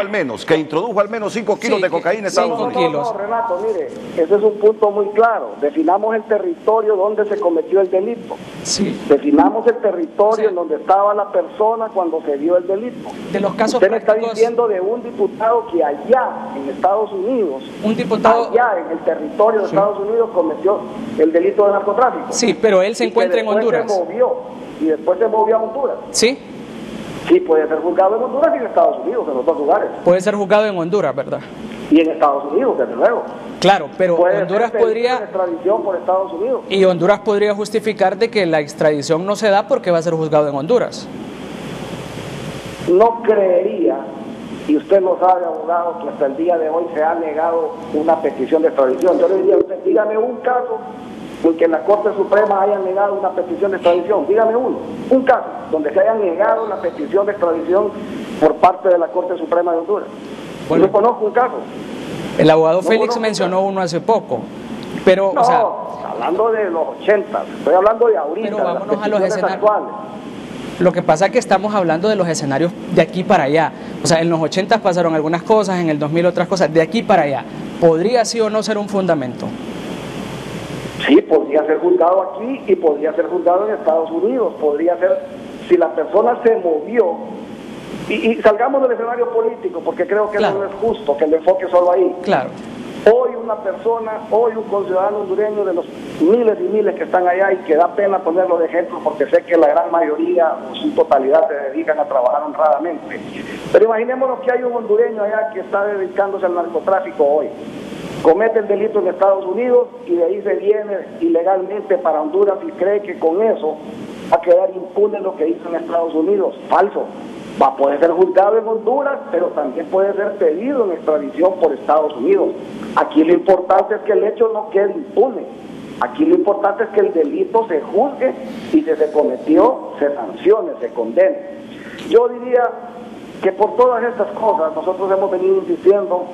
al menos 5 kilos de cocaína en Estados Unidos. No, Renato, mire, ese es un punto muy claro. Definamos el territorio donde se cometió el delito. Sí. Definamos el territorio en donde estaba la persona cuando se dio el delito. De los casos Usted me está diciendo de un diputado que allá en Estados Unidos, allá en el territorio de Estados Unidos cometió el delito de narcotráfico. Sí, pero él se encuentra en Honduras. Se movió. Y después se movió a Honduras. ¿Sí? Sí, puede ser juzgado en Honduras y en Estados Unidos, en los dos lugares. Puede ser juzgado en Honduras, ¿verdad? Y en Estados Unidos, desde luego. Claro, pero puede Honduras podría... extradición por Estados Unidos. Y Honduras podría justificar de que la extradición no se da porque va a ser juzgado en Honduras. No creería, y usted lo sabe, abogado, que hasta el día de hoy se ha negado una petición de extradición. Yo le diría a usted, dígame un caso porque en la Corte Suprema hayan negado una petición de extradición. Dígame un caso donde se haya negado la petición de extradición por parte de la Corte Suprema de Honduras. Bueno, yo conozco un caso. El abogado Félix mencionó uno hace poco, pero no, o sea, hablando de los 80, estoy hablando de ahorita. Pero vámonos a los escenarios actuales. Lo que pasa es que estamos hablando de los escenarios de aquí para allá. O sea, en los 80 pasaron algunas cosas, en el 2000 otras cosas, de aquí para allá. ¿Podría sí o no ser un fundamento? Sí, podría ser juzgado aquí y podría ser juzgado en Estados Unidos. Podría ser, si la persona se movió, y salgamos del escenario político, porque creo que claro. No es justo que le enfoque solo ahí. Claro. Hoy una persona, hoy un conciudadano hondureño de los miles y miles que están allá, y que da pena ponerlo de ejemplo porque sé que la gran mayoría o su totalidad se dedican a trabajar honradamente. Pero imaginémonos que hay un hondureño allá que está dedicándose al narcotráfico hoy. Comete el delito en Estados Unidos y de ahí se viene ilegalmente para Honduras y cree que con eso va a quedar impune lo que hizo en Estados Unidos. Falso. Va a poder ser juzgado en Honduras, pero también puede ser pedido en extradición por Estados Unidos. Aquí lo importante es que el hecho no quede impune. Aquí lo importante es que el delito se juzgue y si se cometió, se sancione, se condene. Yo diría que por todas estas cosas nosotros hemos venido insistiendo,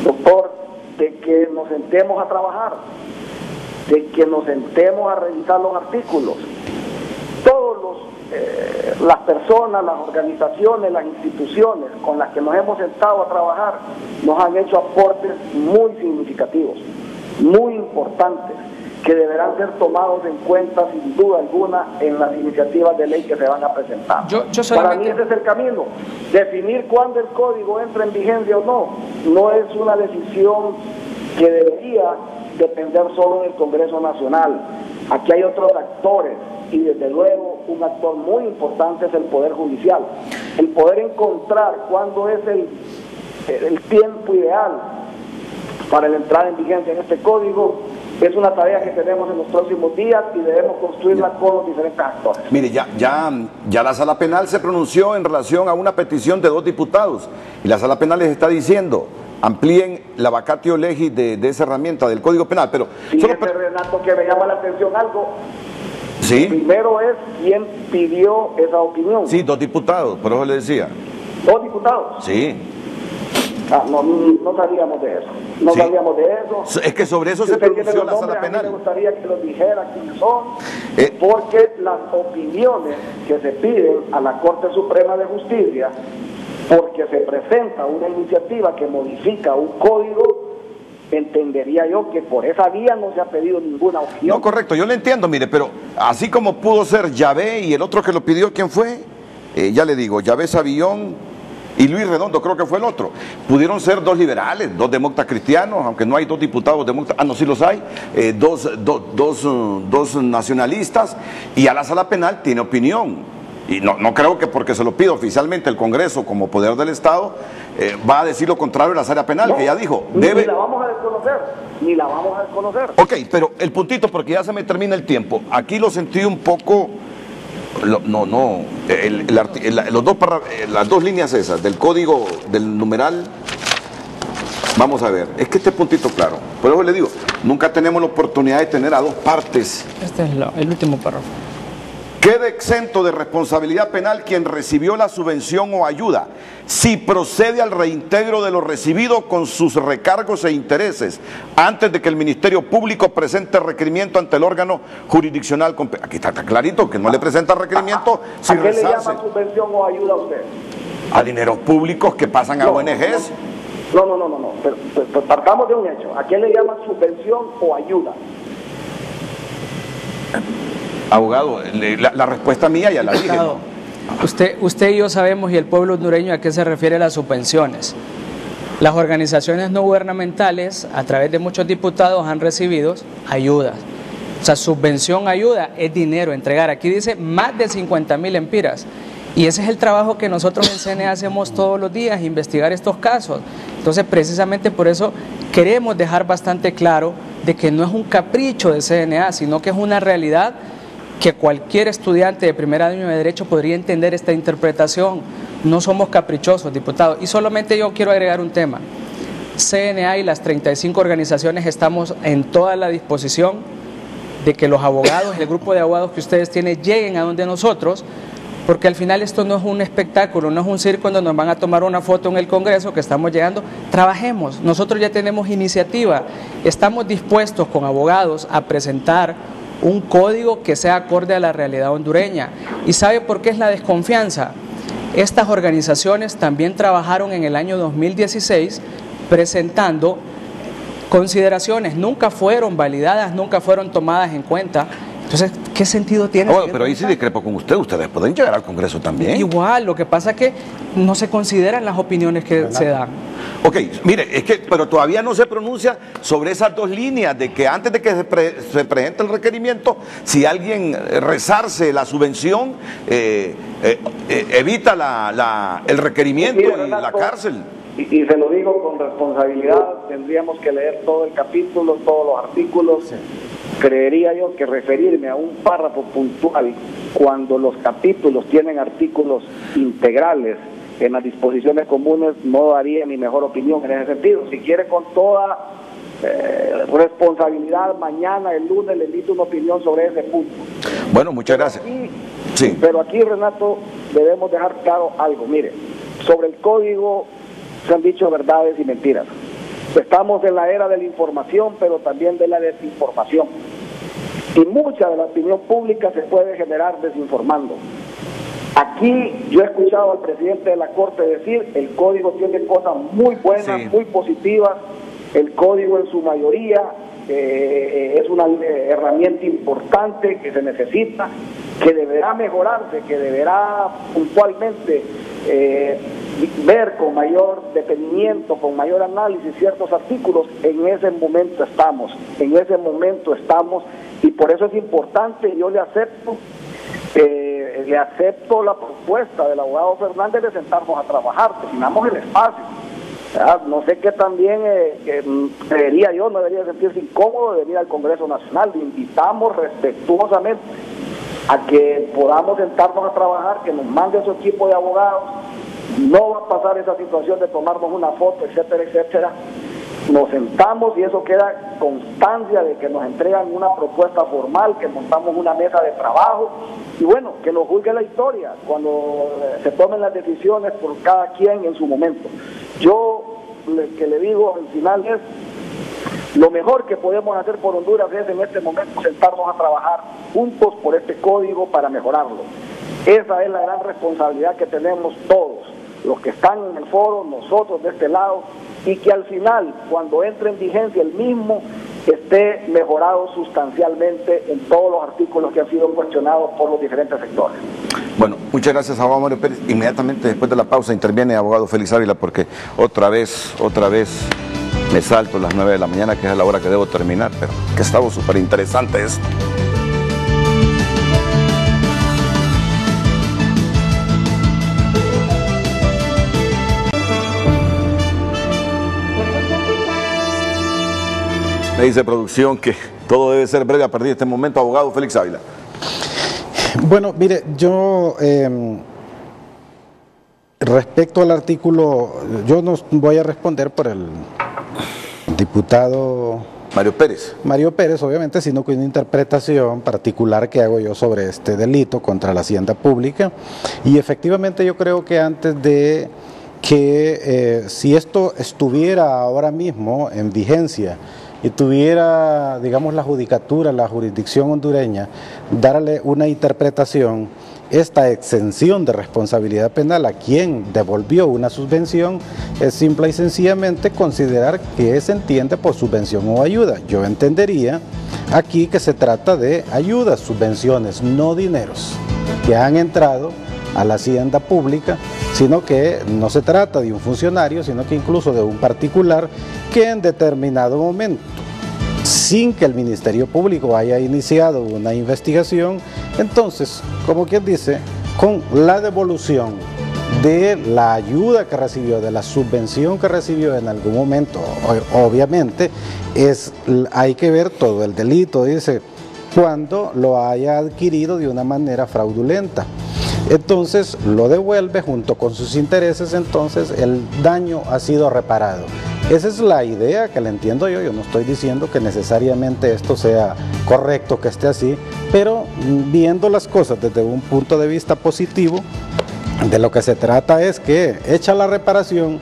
doctor, de que nos sentemos a trabajar, de que nos sentemos a revisar los artículos. Las personas, las organizaciones, las instituciones con las que nos hemos sentado a trabajar nos han hecho aportes muy significativos, muy importantes, que deberán ser tomados en cuenta sin duda alguna en las iniciativas de ley que se van a presentar. Para mí ese es el camino. Definir cuándo el código entra en vigencia o no es una decisión que debería depender solo del Congreso Nacional. Aquí hay otros actores y desde luego un actor muy importante es el Poder Judicial. El poder encontrar cuándo es el tiempo ideal para la entrada en vigencia en este código es una tarea que tenemos en los próximos días y debemos construirla con los diferentes actores. Mire, ya la Sala Penal se pronunció en relación a una petición de 2 diputados y la Sala Penal les está diciendo amplíen la vacatio legis de esa herramienta del Código Penal, pero... Sí, Renato, que me llama la atención algo. Sí. Primero es quién pidió esa opinión. Sí, 2 diputados, por eso le decía. 2 diputados. Sí. No sabíamos de eso. No sabíamos de eso. Es que sobre eso se pronunció la Sala Penal. Me gustaría que lo dijera quiénes son, porque las opiniones que se piden a la Corte Suprema de Justicia, porque se presenta una iniciativa que modifica un código, entendería yo que por esa vía no se ha pedido ninguna opinión. No, correcto, yo lo entiendo, mire, pero así como pudo ser Yahvé y el otro que lo pidió, ¿quién fue? Ya le digo, Yahvé Savillón y Luis Redondo, creo que fue el otro. Pudieron ser 2 liberales, 2 demócratas cristianos, aunque no hay 2 diputados demócratas, no, sí los hay, 2 nacionalistas, y a la Sala Penal tiene opinión. y no creo que porque se lo pida oficialmente el Congreso como poder del Estado, va a decir lo contrario de la área penal, que ya dijo, debe... Ni la vamos a desconocer. Ok, pero el puntito, porque ya se me termina el tiempo, aquí lo sentí un poco... las dos líneas esas, del código, del numeral... Vamos a ver, es que este puntito claro, por eso le digo, nunca tenemos la oportunidad de tener a dos partes. Este es el último párrafo. Queda exento de responsabilidad penal quien recibió la subvención o ayuda, si procede al reintegro de lo recibido con sus recargos e intereses, antes de que el Ministerio Público presente requerimiento ante el órgano jurisdiccional. Aquí está clarito que no le presenta requerimiento sin resarce. ¿A qué le llama subvención o ayuda a usted? A dineros públicos que pasan a ONGs. No, pero partamos de un hecho. ¿A qué le llaman subvención o ayuda? Abogado, la respuesta mía ya la dije. ¿No? Usted y yo sabemos, y el pueblo hondureño, a qué se refiere las subvenciones. Las organizaciones no gubernamentales, a través de muchos diputados, han recibido ayudas. O sea, subvención, ayuda, es dinero, entregar. Aquí dice más de 50,000 empiras. Y ese es el trabajo que nosotros en CNA hacemos todos los días, investigar estos casos. Entonces, precisamente por eso queremos dejar bastante claro de que no es un capricho de CNA, sino que es una realidad que cualquier estudiante de primer año de Derecho podría entender esta interpretación. No somos caprichosos, diputados. Y solamente yo quiero agregar un tema. CNA y las 35 organizaciones estamos en toda la disposición de que los abogados, el grupo de abogados que ustedes tienen, lleguen a donde nosotros, porque al final esto no es un espectáculo, no es un circo donde nos van a tomar una foto en el Congreso que estamos llegando. Trabajemos, nosotros ya tenemos iniciativa, estamos dispuestos con abogados a presentar un código que sea acorde a la realidad hondureña. ¿Y sabe por qué es la desconfianza? Estas organizaciones también trabajaron en el año 2016 presentando consideraciones, nunca fueron validadas, nunca fueron tomadas en cuenta. Entonces, ¿qué sentido tiene? Bueno, pero ahí sí discrepo con usted, ustedes pueden llegar al Congreso también. Igual, lo que pasa es que no se consideran las opiniones que se dan. Ok, mire, pero todavía no se pronuncia sobre esas dos líneas de que antes de que se presente el requerimiento, si alguien resarce la subvención, evita el requerimiento y la cárcel. Y se lo digo con responsabilidad, tendríamos que leer todo el capítulo, todos los artículos. Sí. Creería yo que referirme a un párrafo puntual cuando los capítulos tienen artículos integrales en las disposiciones comunes no daría mi mejor opinión en ese sentido. Si quiere, con toda responsabilidad, mañana, el lunes, le emito una opinión sobre ese punto. Bueno, muchas gracias. Pero aquí, Renato, debemos dejar claro algo. Mire, sobre el código se han dicho verdades y mentiras. Estamos en la era de la información, pero también de la desinformación. Y mucha de la opinión pública se puede generar desinformando. Aquí yo he escuchado al presidente de la Corte decir, el código tiene cosas muy buenas, muy positivas. El código en su mayoría es una herramienta importante que se necesita, que deberá mejorarse, que deberá puntualmente ver con mayor detenimiento, con mayor análisis ciertos artículos. En ese momento estamos, y por eso es importante. Yo le acepto la propuesta del abogado Fernández de sentarnos a trabajar, terminamos el espacio. No sé qué también creería yo, no debería sentirse incómodo de venir al Congreso Nacional. Le invitamos respetuosamente a que podamos sentarnos a trabajar, que nos mande su equipo de abogados. No va a pasar esa situación de tomarnos una foto, etcétera, etcétera. Nos sentamos y eso queda constancia de que nos entregan una propuesta formal, que montamos una mesa de trabajo y bueno, que nos juzgue la historia cuando se tomen las decisiones por cada quien en su momento. Yo lo que le digo al final es, lo mejor que podemos hacer por Honduras es en este momento sentarnos a trabajar juntos por este código para mejorarlo. Esa es la gran responsabilidad que tenemos todos, los que están en el foro, nosotros de este lado, y que al final, cuando entre en vigencia el mismo, esté mejorado sustancialmente en todos los artículos que han sido cuestionados por los diferentes sectores. Bueno, muchas gracias, abogado Mario Pérez. Inmediatamente después de la pausa interviene abogado Félix Ávila, porque otra vez me salto a las 9 de la mañana, que es la hora que debo terminar, pero que estaba súper interesante esto. Me dice producción que todo debe ser breve a partir de este momento. Abogado Félix Ávila. Bueno, mire, yo respecto al artículo, yo no voy a responder por el diputado Mario Pérez, obviamente, sino con una interpretación particular que hago yo sobre este delito contra la hacienda pública. Y efectivamente yo creo que antes de que si esto estuviera ahora mismo en vigencia y tuviera, digamos, la judicatura, la jurisdicción hondureña, darle una interpretación, esta exención de responsabilidad penal a quien devolvió una subvención es simple y sencillamente considerar que se entiende por subvención o ayuda. Yo entendería aquí que se trata de ayudas, subvenciones, no dineros que han entrado a la hacienda pública, sino que no se trata de un funcionario, sino que incluso de un particular que en determinado momento, sin que el Ministerio Público haya iniciado una investigación, entonces, como quien dice, con la devolución de la ayuda que recibió, de la subvención que recibió en algún momento, obviamente, hay que ver todo el delito, dice, cuando lo haya adquirido de una manera fraudulenta. Entonces lo devuelve junto con sus intereses, entonces el daño ha sido reparado. Esa es la idea que le entiendo yo no estoy diciendo que necesariamente esto sea correcto, que esté así, pero viendo las cosas desde un punto de vista positivo, de lo que se trata es que hecha la reparación,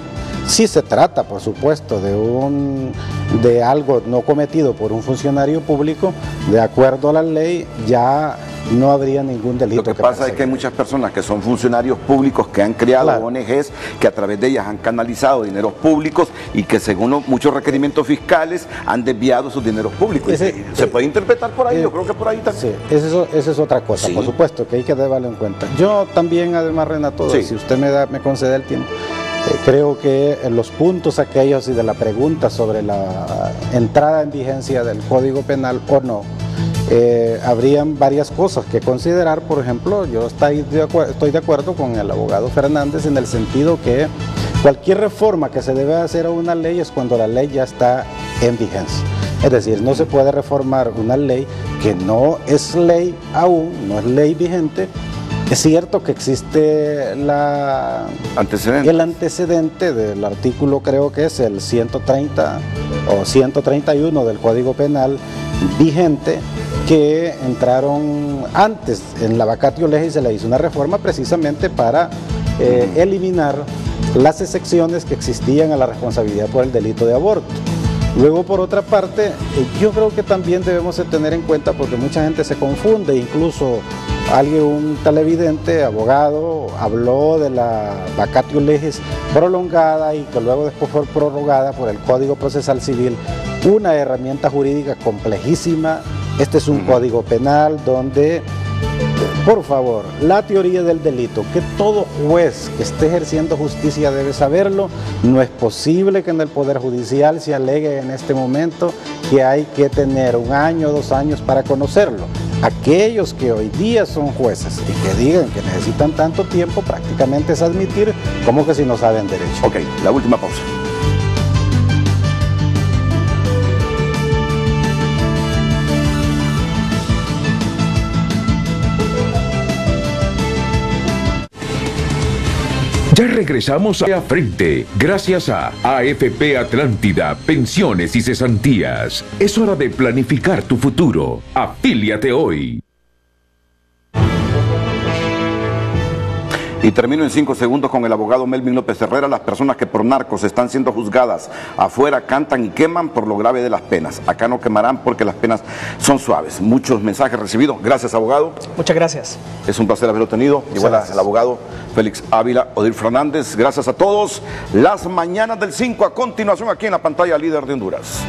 sí se trata por supuesto de algo no cometido por un funcionario público, de acuerdo a la ley ya no habría ningún delito. Lo que pasa es que hay muchas personas que son funcionarios públicos que han creado ONGs que a través de ellas han canalizado dineros públicos y que según muchos requerimientos fiscales han desviado sus dineros públicos. Se puede interpretar por ahí, yo creo que por ahí también. Sí, esa es otra cosa, por supuesto, que hay que darlo en cuenta. Yo también, además, Renato, si usted me concede el tiempo, creo que en los puntos aquellos y de la pregunta sobre la entrada en vigencia del Código Penal o no, habrían varias cosas que considerar. Por ejemplo, yo estoy de acuerdo con el abogado Fernández en el sentido que cualquier reforma que se debe hacer a una ley es cuando la ley ya está en vigencia. Es decir, no se puede reformar una ley que no es ley aún, no es ley vigente. Es cierto que existe el antecedente del artículo, creo que es el 130 o 131 del Código Penal vigente, que entraron antes en la vacatio legis, se le hizo una reforma precisamente para eliminar las excepciones que existían a la responsabilidad por el delito de aborto. Luego, por otra parte, yo creo que también debemos de tener en cuenta, porque mucha gente se confunde, incluso un televidente, abogado, habló de la vacatio legis prolongada y que luego después fue prorrogada por el Código Procesal Civil, una herramienta jurídica complejísima. Este es un código penal donde, por favor, la teoría del delito, que todo juez que esté ejerciendo justicia debe saberlo. No es posible que en el Poder Judicial se alegue en este momento que hay que tener 1 año, 2 años para conocerlo. Aquellos que hoy día son jueces y que digan que necesitan tanto tiempo, prácticamente es admitir como que si no saben derecho. Ok, la última pausa. Ya regresamos a Frente, gracias a AFP Atlántida, Pensiones y Cesantías. Es hora de planificar tu futuro. Afíliate hoy. Y termino en 5 segundos con el abogado Melvin López Herrera. Las personas que por narcos están siendo juzgadas afuera cantan y queman por lo grave de las penas. Acá no quemarán porque las penas son suaves. Muchos mensajes recibidos. Gracias, abogado. Muchas gracias. Es un placer haberlo tenido. Igual al abogado Félix Ávila, Odir Fernández. Gracias a todos. Las mañanas del 5 a continuación aquí en la pantalla líder de Honduras.